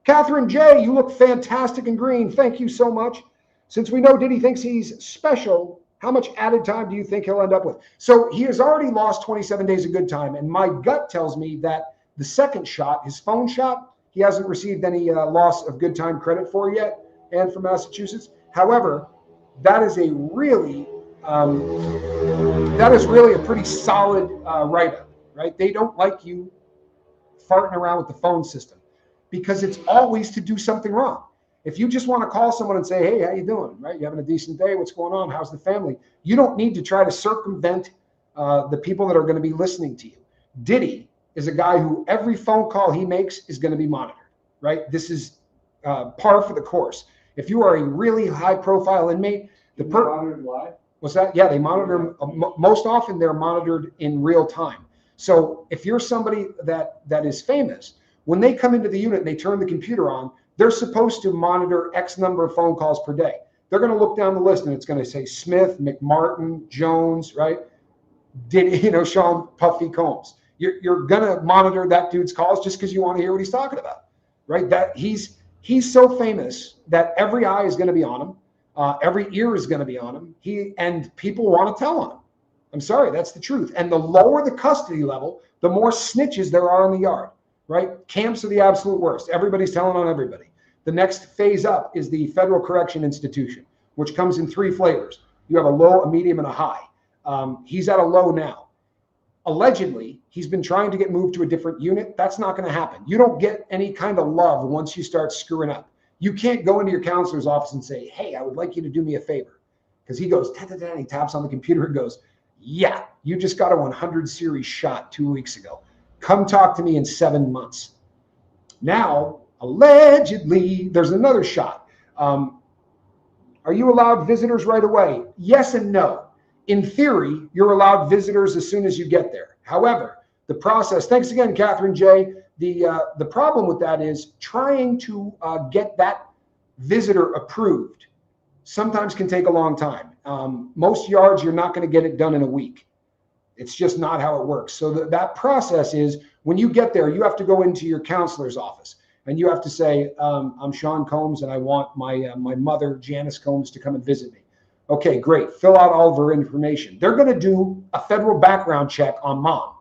Catherine J., you look fantastic and green. Thank you so much. Since we know Diddy thinks he's special, how much added time do you think he'll end up with? So he has already lost 27 days of good time, and my gut tells me that the second shot, his phone shot, he hasn't received any loss of good time credit for yet, and from Massachusetts. However, that is a really a pretty solid write-up, right? They don't like you farting around with the phone system, because it's always to do something wrong. If you just want to call someone and say, hey, how you doing, right? You having a decent day? What's going on? How's the family? You don't need to try to circumvent the people that are going to be listening to you. Diddy is a guy who every phone call he makes is going to be monitored, right? This is par for the course. If you are a really high-profile inmate, monitored live? What's that? Yeah, they monitor them. Most often, they're monitored in real time. So if you're somebody that is famous, when they come into the unit and they turn the computer on, they're supposed to monitor X number of phone calls per day. They're going to look down the list and it's going to say Smith, McMartin, Jones, right? Sean Puffy Combs. You're going to monitor that dude's calls just because you want to hear what he's talking about, right? That he's so famous that every eye is going to be on him. Every ear is going to be on him. And people want to tell on him. I'm sorry, that's the truth. And the lower the custody level, the more snitches there are in the yard, right? Camps are the absolute worst. Everybody's telling on everybody. The next phase up is the Federal Correction Institution, which comes in 3 flavors. You have a low, a medium, and a high. He's at a low now. Allegedly, he's been trying to get moved to a different unit. That's not going to happen. You don't get any kind of love once you start screwing up. You can't go into your counselor's office and say, hey, I would like you to do me a favor. Because he goes, and he taps on the computer and goes, yeah, you just got a 100 series shot 2 weeks ago. Come talk to me in 7 months. Now, allegedly, there's another shot. Are you allowed visitors right away? Yes and no. In theory, you're allowed visitors as soon as you get there. However, the process, thanks again, Catherine J. The problem with that is trying to get that visitor approved sometimes can take a long time. Most yards, you're not going to get it done in a week. It's just not how it works. So that process is when you get there, you have to go into your counselor's office and you have to say, I'm Sean Combs and I want my mother, Janice Combs, to come and visit me. Okay, great. Fill out all of her information. They're going to do a federal background check on mom.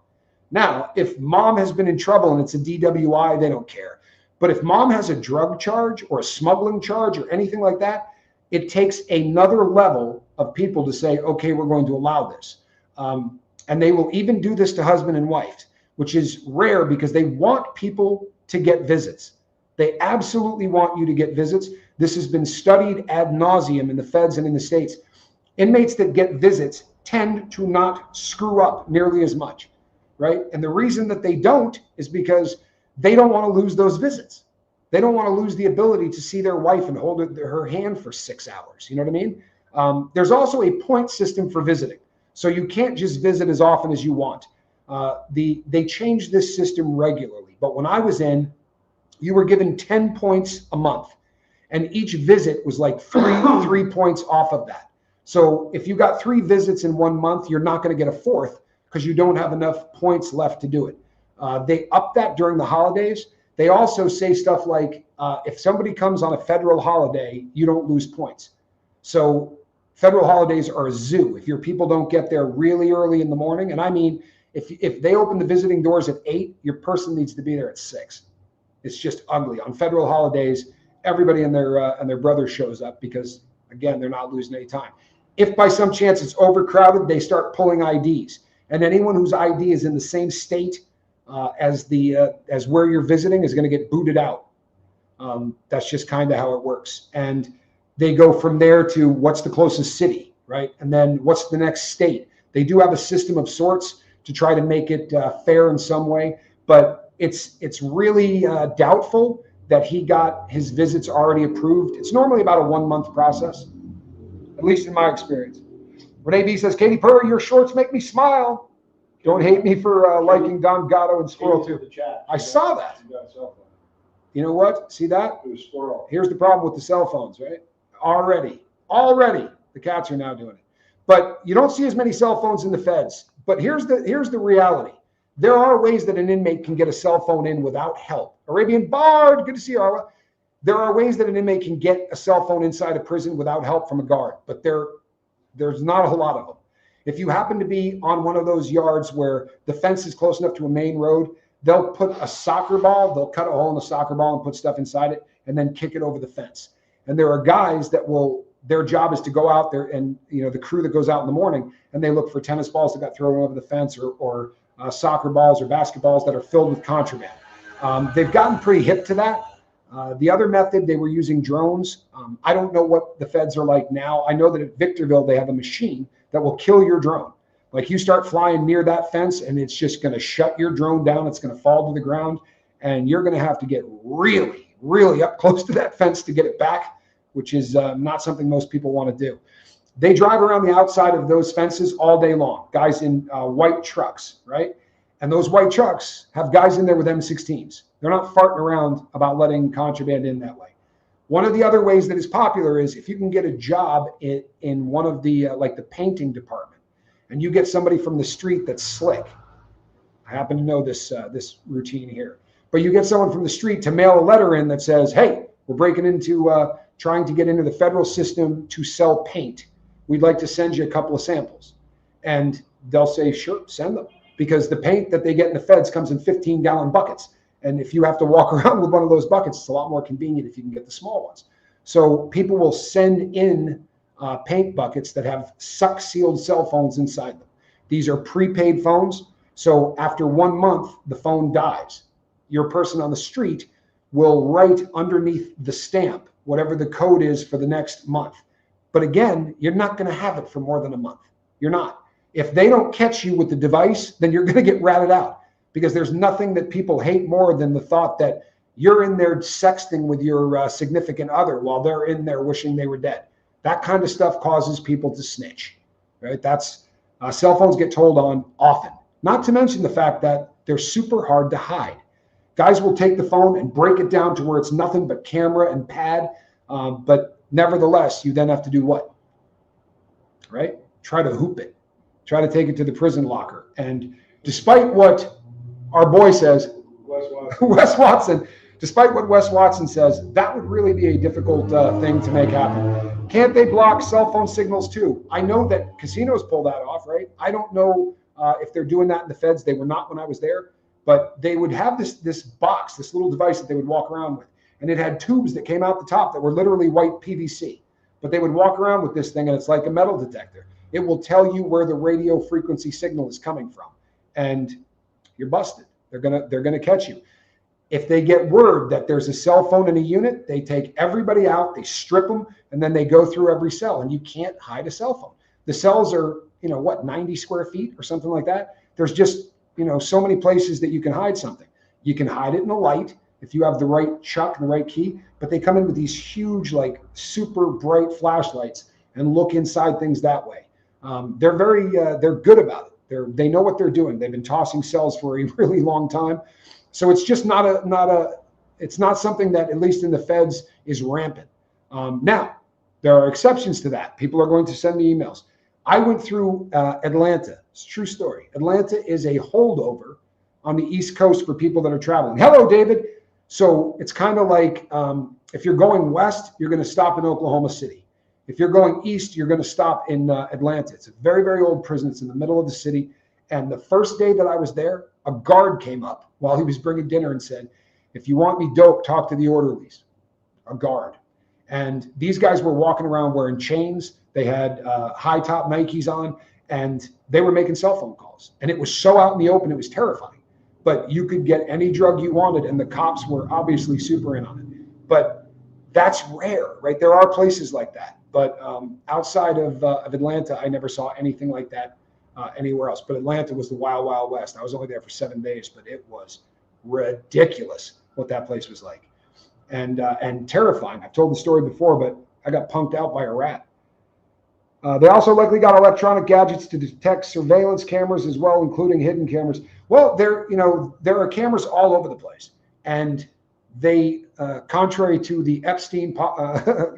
Now, if mom has been in trouble and it's a DWI, they don't care. But if mom has a drug charge or a smuggling charge or anything like that, it takes another level of people to say, okay, we're going to allow this. And they will even do this to husband and wife, which is rare because they want people to get visits. They absolutely want you to get visits. This has been studied ad nauseum in the feds and in the states. Inmates that get visits tend to not screw up nearly as much. right? And the reason that they don't is because they don't want to lose those visits. They don't want to lose the ability to see their wife and hold her hand for 6 hours. You know what I mean? There's also a point system for visiting. So you can't just visit as often as you want. They change this system regularly. But when I was in, you were given 10 points a month. And each visit was like three points off of that. So if you got 3 visits in 1 month, you're not going to get a 4th because you don't have enough points left to do it. They up that during the holidays. They also say stuff like, if somebody comes on a federal holiday, you don't lose points. So federal holidays are a zoo. If your people don't get there really early in the morning, and I mean, if they open the visiting doors at 8, your person needs to be there at 6. It's just ugly. On federal holidays, everybody and their brother shows up because, again, they're not losing any time. If by some chance it's overcrowded, they start pulling IDs. And anyone whose ID is in the same state as where you're visiting is going to get booted out. That's just kind of how it works. And they go from there to what's the closest city, right? And then what's the next state? They do have a system of sorts to try to make it fair in some way, but it's really doubtful that he got his visits already approved. It's normally about a 1-month process, at least in my experience. Renee B says, Katie Purr, your shorts make me smile. Don't hate me for liking Don Gatto and Squirrel too. I saw that. You know what? See that? It was Squirrel. Here's the problem with the cell phones, right? Already, the cats are now doing it. But you don't see as many cell phones in the feds. But here's the reality. There are ways that an inmate can get a cell phone in without help. Arabian Bard, good to see you, Arla. There are ways that an inmate can get a cell phone inside a prison without help from a guard, but there's not a whole lot of them. If you happen to be on one of those yards where the fence is close enough to a main road, they'll put a soccer ball, they'll cut a hole in the soccer ball and put stuff inside it and then kick it over the fence. And there are guys that their job is to go out there and, the crew that goes out in the morning and they look for tennis balls that got thrown over the fence or soccer balls or basketballs that are filled with contraband. They've gotten pretty hip to that. The other method, they were using drones. I don't know what the feds are like now. I know that at Victorville, they have a machine that will kill your drone. Like you start flying near that fence and it's just going to shut your drone down. It's going to fall to the ground and you're going to have to get really, really up close to that fence to get it back, which is not something most people want to do. They drive around the outside of those fences all day long, guys in white trucks, right? And those white trucks have guys in there with M16s. They're not farting around about letting contraband in that way. One of the other ways that is popular is if you can get a job in one of the, like the painting department, and you get somebody from the street that's slick. I happen to know this routine here. But you get someone from the street to mail a letter in that says, hey, we're breaking into, trying to get into the federal system to sell paint. We'd like to send you a couple of samples. And they'll say, sure, send them. Because the paint that they get in the feds comes in 15-gallon buckets. And if you have to walk around with one of those buckets, it's a lot more convenient if you can get the small ones. So people will send in paint buckets that have suck-sealed cell phones inside them. These are prepaid phones. So after 1 month, the phone dies. Your person on the street will write underneath the stamp whatever the code is for the next month. But again, you're not going to have it for more than a month. You're not. If they don't catch you with the device, then you're going to get ratted out because there's nothing that people hate more than the thought that you're in there sexting with your significant other while they're in there wishing they were dead. That kind of stuff causes people to snitch, right? That's cell phones get told on often, not to mention the fact that they're super hard to hide. Guys will take the phone and break it down to where it's nothing but camera and pad. But nevertheless, you then have to do what? Right? Try to hoop it. Try to take it to the prison locker. And despite what our boy says, Wes Watson, despite what Wes Watson says, that would really be a difficult thing to make happen. Can't they block cell phone signals too? I know that casinos pull that off, right? I don't know if they're doing that in the feds. They were not when I was there, but they would have this box, this little device that they would walk around with. And it had tubes that came out the top that were literally white PVC. But they would walk around with this thing and it's like a metal detector. It will tell you where the radio frequency signal is coming from. And you're busted. They're gonna catch you. If they get word that there's a cell phone in a unit, they take everybody out, they strip them, and then they go through every cell. And you can't hide a cell phone. The cells are, 90 square feet or something like that. There's just so many places that you can hide something. You can hide it in the light if you have the right chuck and the right key, but they come in with these huge, like super bright flashlights and look inside things that way. They're good about it. They know what they're doing. They've been tossing cells for a really long time. So it's just it's not something that, at least in the feds, is rampant. Now, there are exceptions to that. People are going to send me emails. I went through Atlanta. It's a true story. Atlanta is a holdover on the East Coast for people that are traveling. Hello, David. So it's kind of like if you're going west, you're going to stop in Oklahoma City. If you're going east, you're going to stop in Atlanta. It's a very, very old prison. It's in the middle of the city. And the first day that I was there, a guard came up while he was bringing dinner and said, "If you want me dope, talk to the orderlies." A guard. And these guys were walking around wearing chains. They had high top Nikes on, and they were making cell phone calls. And it was so out in the open, it was terrifying. But you could get any drug you wanted, and the cops were obviously super in on it. But that's rare, right? There are places like that. But outside of Atlanta, I never saw anything like that anywhere else. But Atlanta was the wild, wild west. I was only there for 7 days, but it was ridiculous what that place was like. And terrifying. I've told the story before, but I got punked out by a rat. They also likely got electronic gadgets to detect surveillance cameras as well, including hidden cameras. Well, there are cameras all over the place, and they, contrary to the Epstein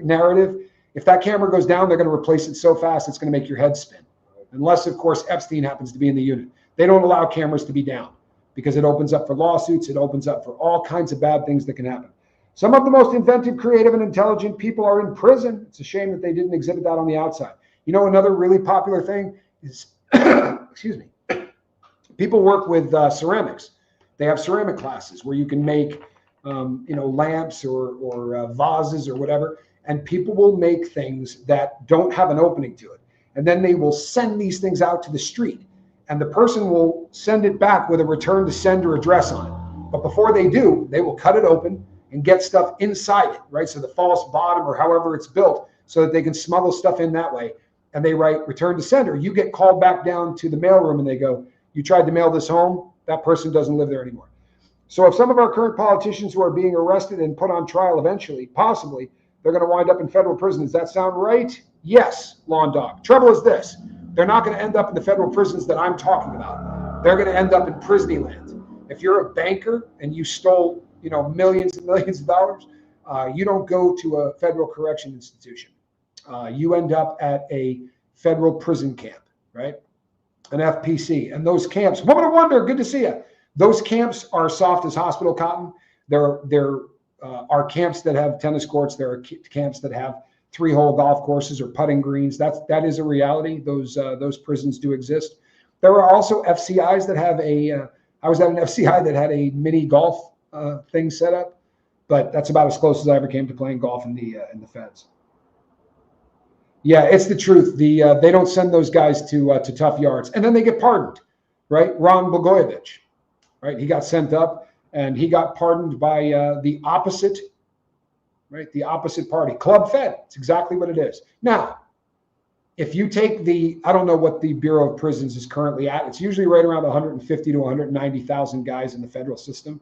narrative, if that camera goes down, they're going to replace it so fast it's going to make your head spin. Unless, of course, Epstein happens to be in the unit. They don't allow cameras to be down because it opens up for lawsuits. It opens up for all kinds of bad things that can happen. Some of the most inventive, creative, and intelligent people are in prison. It's a shame that they didn't exhibit that on the outside. Another really popular thing is, excuse me, people work with ceramics. They have ceramic classes where you can make, lamps or vases or whatever, and people will make things that don't have an opening to it. And then they will send these things out to the street, and the person will send it back with a return to sender address on it. But before they do, they will cut it open and get stuff inside it, right? So the false bottom or however it's built, so that they can smuggle stuff in that way. And they write return to sender. You get called back down to the mailroom and they go, "You tried to mail this home. That person doesn't live there anymore." So if some of our current politicians who are being arrested and put on trial eventually, possibly, they're going to wind up in federal prison. Does that sound right? Yes, Lawn Dog. Trouble is this. They're not going to end up in the federal prisons that I'm talking about. They're going to end up in Prisonland. If you're a banker and you stole, millions and millions of dollars, you don't go to a federal correction institution. You end up at a federal prison camp, right? An FPC. And those camps, woman of wonder, good to see you. Those camps are soft as hospital cotton. There are camps that have tennis courts. There are camps that have 3-hole golf courses or putting greens. That is a reality. Those prisons do exist. There are also FCIs that have I was at an FCI that had a mini golf thing set up, but that's about as close as I ever came to playing golf in the feds. Yeah, it's the truth. They don't send those guys to tough yards, and then they get pardoned, right? Ron Blagojevich, right? He got sent up, and he got pardoned by the opposite, right? The opposite party, Club Fed. It's exactly what it is. Now, if you take I don't know what the Bureau of Prisons is currently at. It's usually right around 150 to 190,000 guys in the federal system,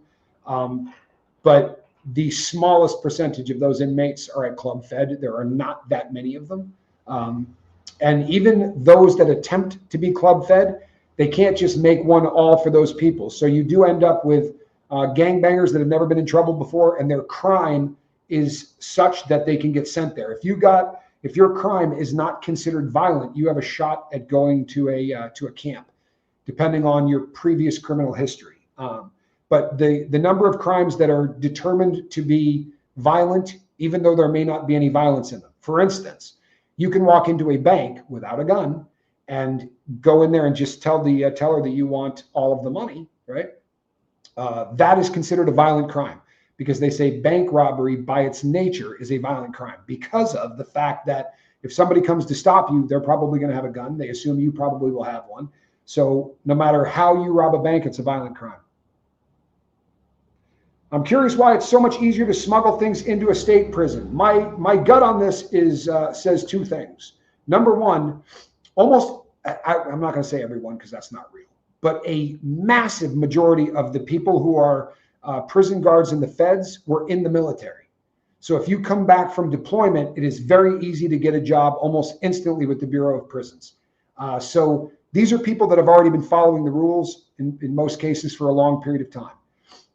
but the smallest percentage of those inmates are at Club Fed. There are not that many of them. And even those that attempt to be Club Fed, they can't just make one all for those people. So you do end up with gangbangers that have never been in trouble before, and their crime is such that they can get sent there. If your crime is not considered violent, you have a shot at going to a camp, depending on your previous criminal history. But the number of crimes that are determined to be violent, even though there may not be any violence in them. For instance, you can walk into a bank without a gun and go in there and just tell the teller that you want all of the money, right? That is considered a violent crime because they say bank robbery by its nature is a violent crime because of the fact that if somebody comes to stop you, they're probably going to have a gun. They assume you probably will have one. So no matter how you rob a bank, it's a violent crime. I'm curious why it's so much easier to smuggle things into a state prison. My gut on this says two things. Number one, I'm not going to say everyone because that's not real, but a massive majority of the people who are prison guards in the feds were in the military. So if you come back from deployment, it is very easy to get a job almost instantly with the Bureau of Prisons. So these are people that have already been following the rules in most cases for a long period of time.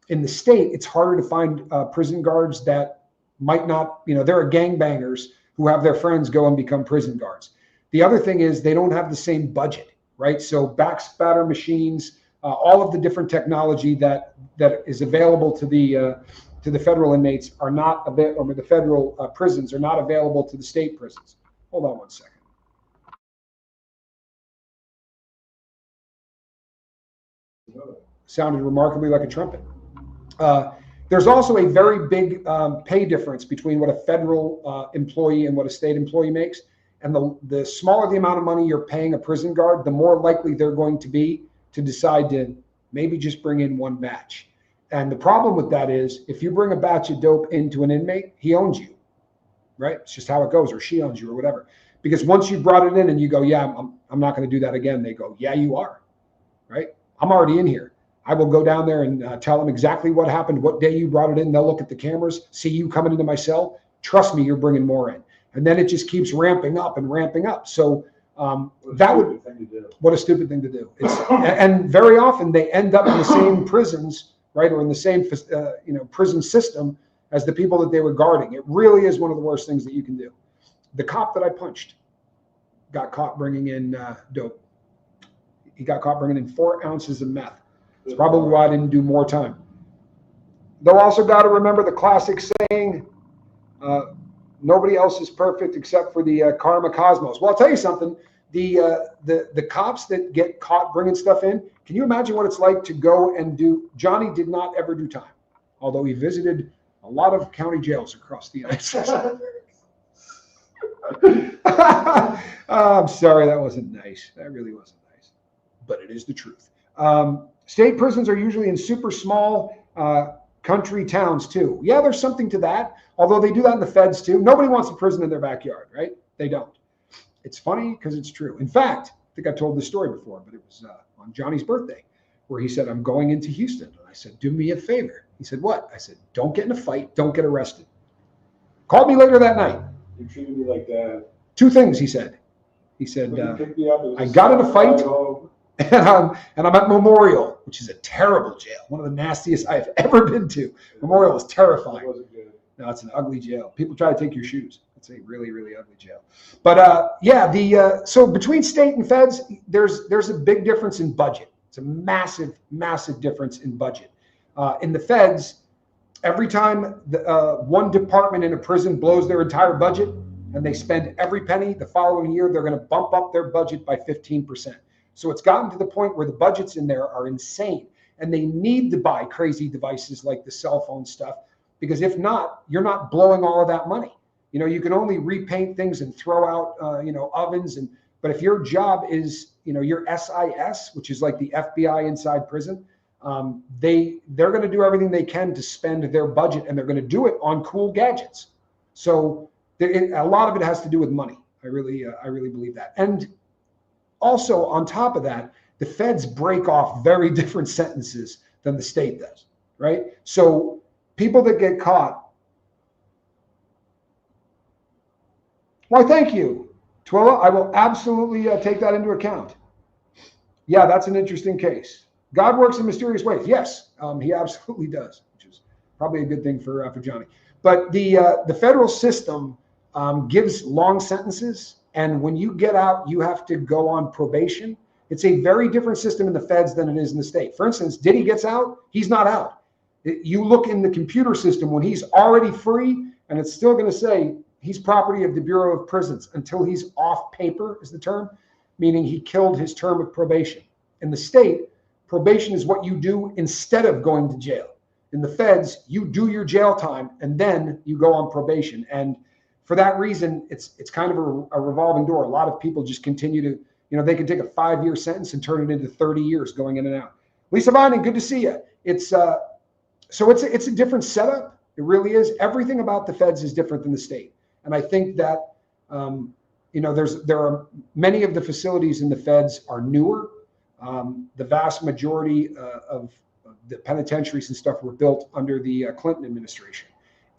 In the state, it's harder to find prison guards that might not, there are gangbangers who have their friends go and become prison guards. The other thing is they don't have the same budget, right? So back spatter machines, all of the different technology that is available to the federal inmates are not available, or the federal prisons are not available to the state prisons. Hold on one second. Sounded remarkably like a trumpet. There's also a very big pay difference between what a federal employee and what a state employee makes. And the smaller the amount of money you're paying a prison guard, the more likely they're going to be to decide to maybe just bring in one batch. And the problem with that is if you bring a batch of dope into an inmate, he owns you, right? It's just how it goes, or she owns you or whatever. Because once you brought it in and you go, yeah, I'm not going to do that again. They go, yeah, you are, right? I'm already in here. I will go down there and tell them exactly what happened, what day you brought it in. They'll look at the cameras, see you coming into my cell. Trust me, you're bringing more in. And then it just keeps ramping up and ramping up. So that would, what a stupid thing to do. And very often they end up in the same prisons, right, or in the same prison system as the people that they were guarding. It really is one of the worst things that you can do. The cop that I punched got caught bringing in dope. He got caught bringing in 4 ounces of meth. It's probably why I didn't do more time. Though also got to remember the classic saying, nobody else is perfect except for the karma cosmos. Well, I'll tell you something. The cops that get caught bringing stuff in, can you imagine what it's like to go and do? Johnny did not ever do time, although he visited a lot of county jails across the United States. I'm sorry, that wasn't nice. That really wasn't nice, but it is the truth. State prisons are usually in super small country towns too. Yeah, there's something to that, although they do that in the feds too. Nobody wants a prison in their backyard, right? They don't. It's funny because it's true. In fact, I think I told this story before, but it was on Johnny's birthday where he said, I'm going into Houston. And I said, do me a favor. He said, what? I said, don't get in a fight. Don't get arrested. Called me later that night. You treated me like that. 2 things he said. He said, I got in a fight. And I'm at Memorial, which is a terrible jail, one of the nastiest I've ever been to. Memorial is terrifying. No, it's an ugly jail. People try to take your shoes. It's a really, really ugly jail. But so between state and feds, there's a big difference in budget. It's a massive, massive difference in budget. In the feds, every time one department in a prison blows their entire budget and they spend every penny, the following year they're going to bump up their budget by 15%. So it's gotten to the point where the budgets in there are insane and they need to buy crazy devices like the cell phone stuff, because if not, you're not blowing all of that money. You can only repaint things and throw out, ovens. But if your job is, your SIS, which is like the FBI inside prison, they're going to do everything they can to spend their budget, and they're going to do it on cool gadgets. So a lot of it has to do with money. I really believe that. And also, on top of that, the feds break off very different sentences than the state does, right? So people that get caught, why, thank you, Twilla. I will absolutely take that into account. Yeah, that's an interesting case. God works in mysterious ways. Yes, he absolutely does, which is probably a good thing for Johnny. But the federal system gives long sentences. And when you get out, you have to go on probation. It's a very different system in the feds than it is in the state. For instance, Diddy gets out, he's not out. You look in the computer system when he's already free, and it's still going to say he's property of the Bureau of Prisons until he's off paper, is the term, meaning he killed his term of probation. In the state, probation is what you do instead of going to jail. In the feds, you do your jail time, and then you go on probation. And for that reason, it's kind of a revolving door. A lot of people just continue to, they can take a 5-year sentence and turn it into 30 years going in and out. Lisa Vining, good to see you. It's a different setup. It really is. Everything about the feds is different than the state. And I think that, there are many of the facilities in the feds are newer. The vast majority of the penitentiaries and stuff were built under the Clinton administration.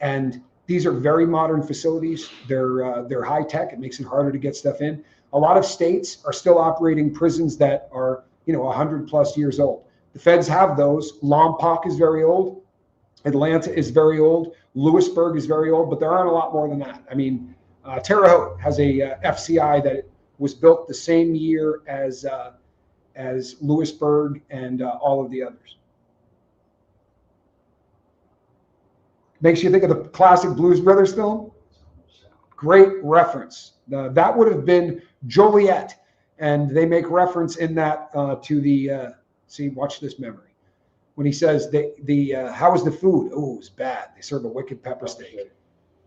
And these are very modern facilities. They're high tech. It makes it harder to get stuff in. A lot of states are still operating prisons that are, 100 plus years old. The feds have those. Lompoc is very old. Atlanta is very old. Lewisburg is very old, but there aren't a lot more than that. I mean, Terre Haute has a FCI that was built the same year as Lewisburg and all of the others. Makes you think of the classic Blues Brothers film. Great reference. That would have been Joliet, and they make reference in that to the watch this memory. When he says how was the food? Oh, it was bad. They serve a wicked pepper steak.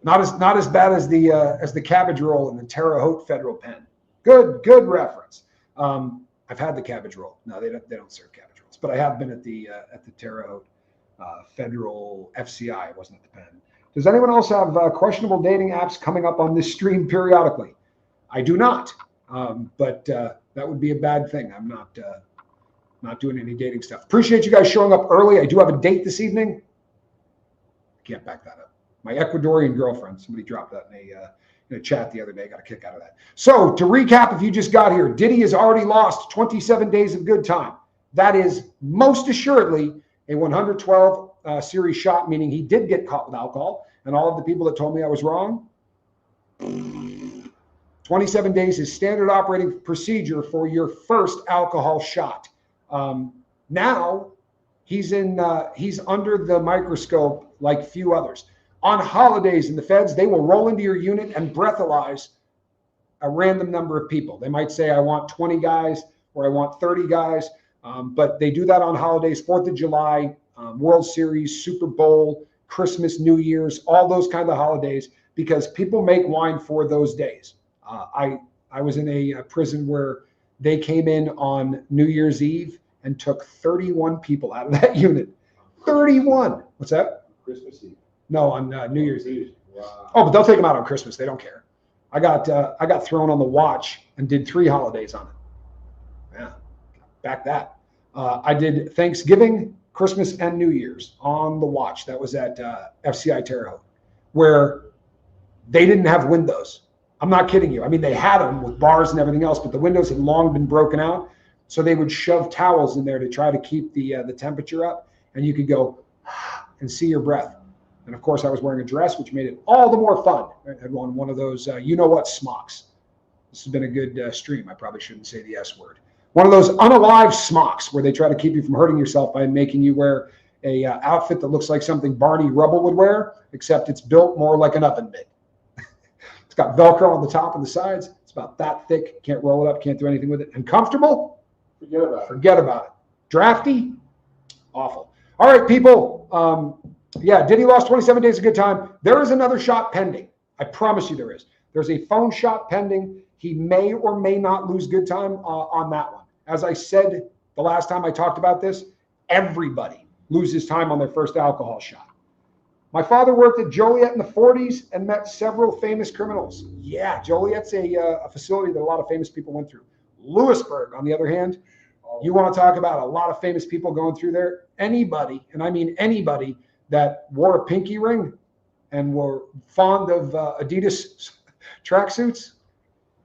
Not as bad as the cabbage roll in the Terre Haute federal pen. Good reference. I've had the cabbage roll. No, they don't serve cabbage rolls, but I have been at the Terre Haute federal FCI. It wasn't at the pen. Does anyone else have questionable dating apps coming up on this stream periodically? I do not, but that would be a bad thing. I'm not doing any dating stuff. Appreciate you guys showing up early. I do have a date this evening. Can't back that up. My Ecuadorian girlfriend. Somebody dropped that in a chat the other day. Got a kick out of that. So to recap, if you just got here, Diddy has already lost 27 days of good time. That is most assuredly a 112 series shot, meaning he did get caught with alcohol. And all of the people that told me I was wrong, 27 days is standard operating procedure for your first alcohol shot. Now he's under the microscope like few others. On holidays in the feds, they will roll into your unit and breathalyze a random number of people. They might say, I want 20 guys or I want 30 guys. But they do that on holidays, 4th of July, World Series, Super Bowl, Christmas, New Year's, all those kind of holidays, because people make wine for those days. I was in a prison where they came in on New Year's Eve and took 31 people out of that unit. 31. What's that? Christmas Eve. No, on New Year's Eve. Wow. Oh, but they'll take them out on Christmas. They don't care. I got thrown on the watch and did 3 holidays on it. Yeah, back that. I did Thanksgiving, Christmas, and New Year's on the watch. That was at FCI Terre Haute, where they didn't have windows. I'm not kidding you. I mean, they had them with bars and everything else, but the windows had long been broken out. So they would shove towels in there to try to keep the temperature up, and you could go and see your breath. And of course, I was wearing a dress, which made it all the more fun. I had one of those, smocks. This has been a good stream. I probably shouldn't say the S word. One of those unalive smocks where they try to keep you from hurting yourself by making you wear a outfit that looks like something Barney Rubble would wear, except it's built more like an oven mitt. It's got Velcro on the top and the sides. It's about that thick. Can't roll it up. Can't do anything with it. And comfortable? Forget about it. Drafty? Awful. All right, people. Diddy lost 27 days of good time. There is another shot pending. I promise you there is. There's a phone shot pending. He may or may not lose good time on that one. As I said the last time I talked about this, everybody loses time on their first alcohol shot. My father worked at Joliet in the 40s and met several famous criminals. Yeah, Joliet's a facility that a lot of famous people went through. Lewisburg, on the other hand, you want to talk about a lot of famous people going through there. Anybody, and I mean anybody, that wore a pinky ring and were fond of Adidas tracksuits,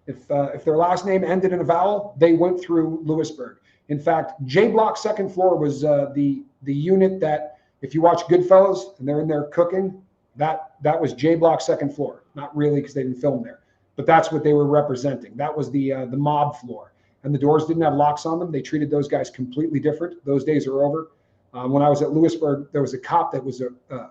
if their last name ended in a vowel, they went through Lewisburg. In fact, J Block second floor was the unit that, if you watch Goodfellas and they're in there cooking, that was J Block second floor. Not really, because they didn't film there, but that's what they were representing. That was the mob floor, and the doors didn't have locks on them. They treated those guys completely different. Those days are over. When I was at Lewisburg, there was a cop that was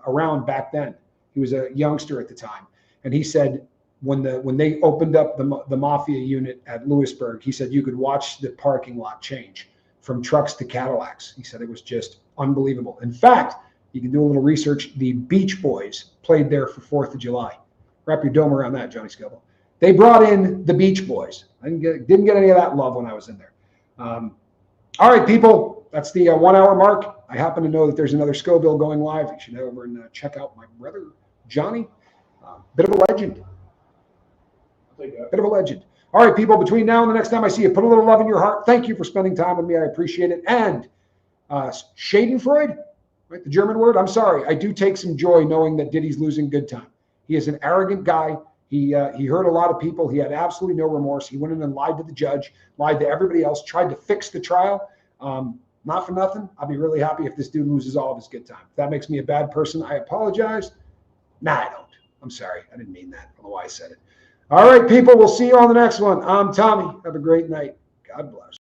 around back then. He was a youngster at the time, and he said when they opened up the mafia unit at Lewisburg, he said you could watch the parking lot change from trucks to Cadillacs. He said it was just unbelievable. In fact, you can do a little research. The Beach Boys played there for 4th of July. Wrap your dome around that, Johnny Scalable. They brought in the Beach Boys. I didn't get any of that love when I was in there. All right, people, that's the 1 hour mark. I happen to know that there's another Scoville going live. You should head over and check out my brother, Johnny. Bit of a legend. Bit of a legend. All right, people, between now and the next time I see you, put a little love in your heart. Thank you for spending time with me. I appreciate it. And Schadenfreude, right, the German word, I'm sorry. I do take some joy knowing that Diddy's losing good time. He is an arrogant guy. He hurt a lot of people. He had absolutely no remorse. He went in and lied to the judge, lied to everybody else, tried to fix the trial. Not for nothing. I'll be really happy if this dude loses all of his good time. If that makes me a bad person, I apologize. Nah, I don't. I'm sorry. I didn't mean that. I don't know why I said it. All right, people. We'll see you on the next one. I'm Tommy. Have a great night. God bless.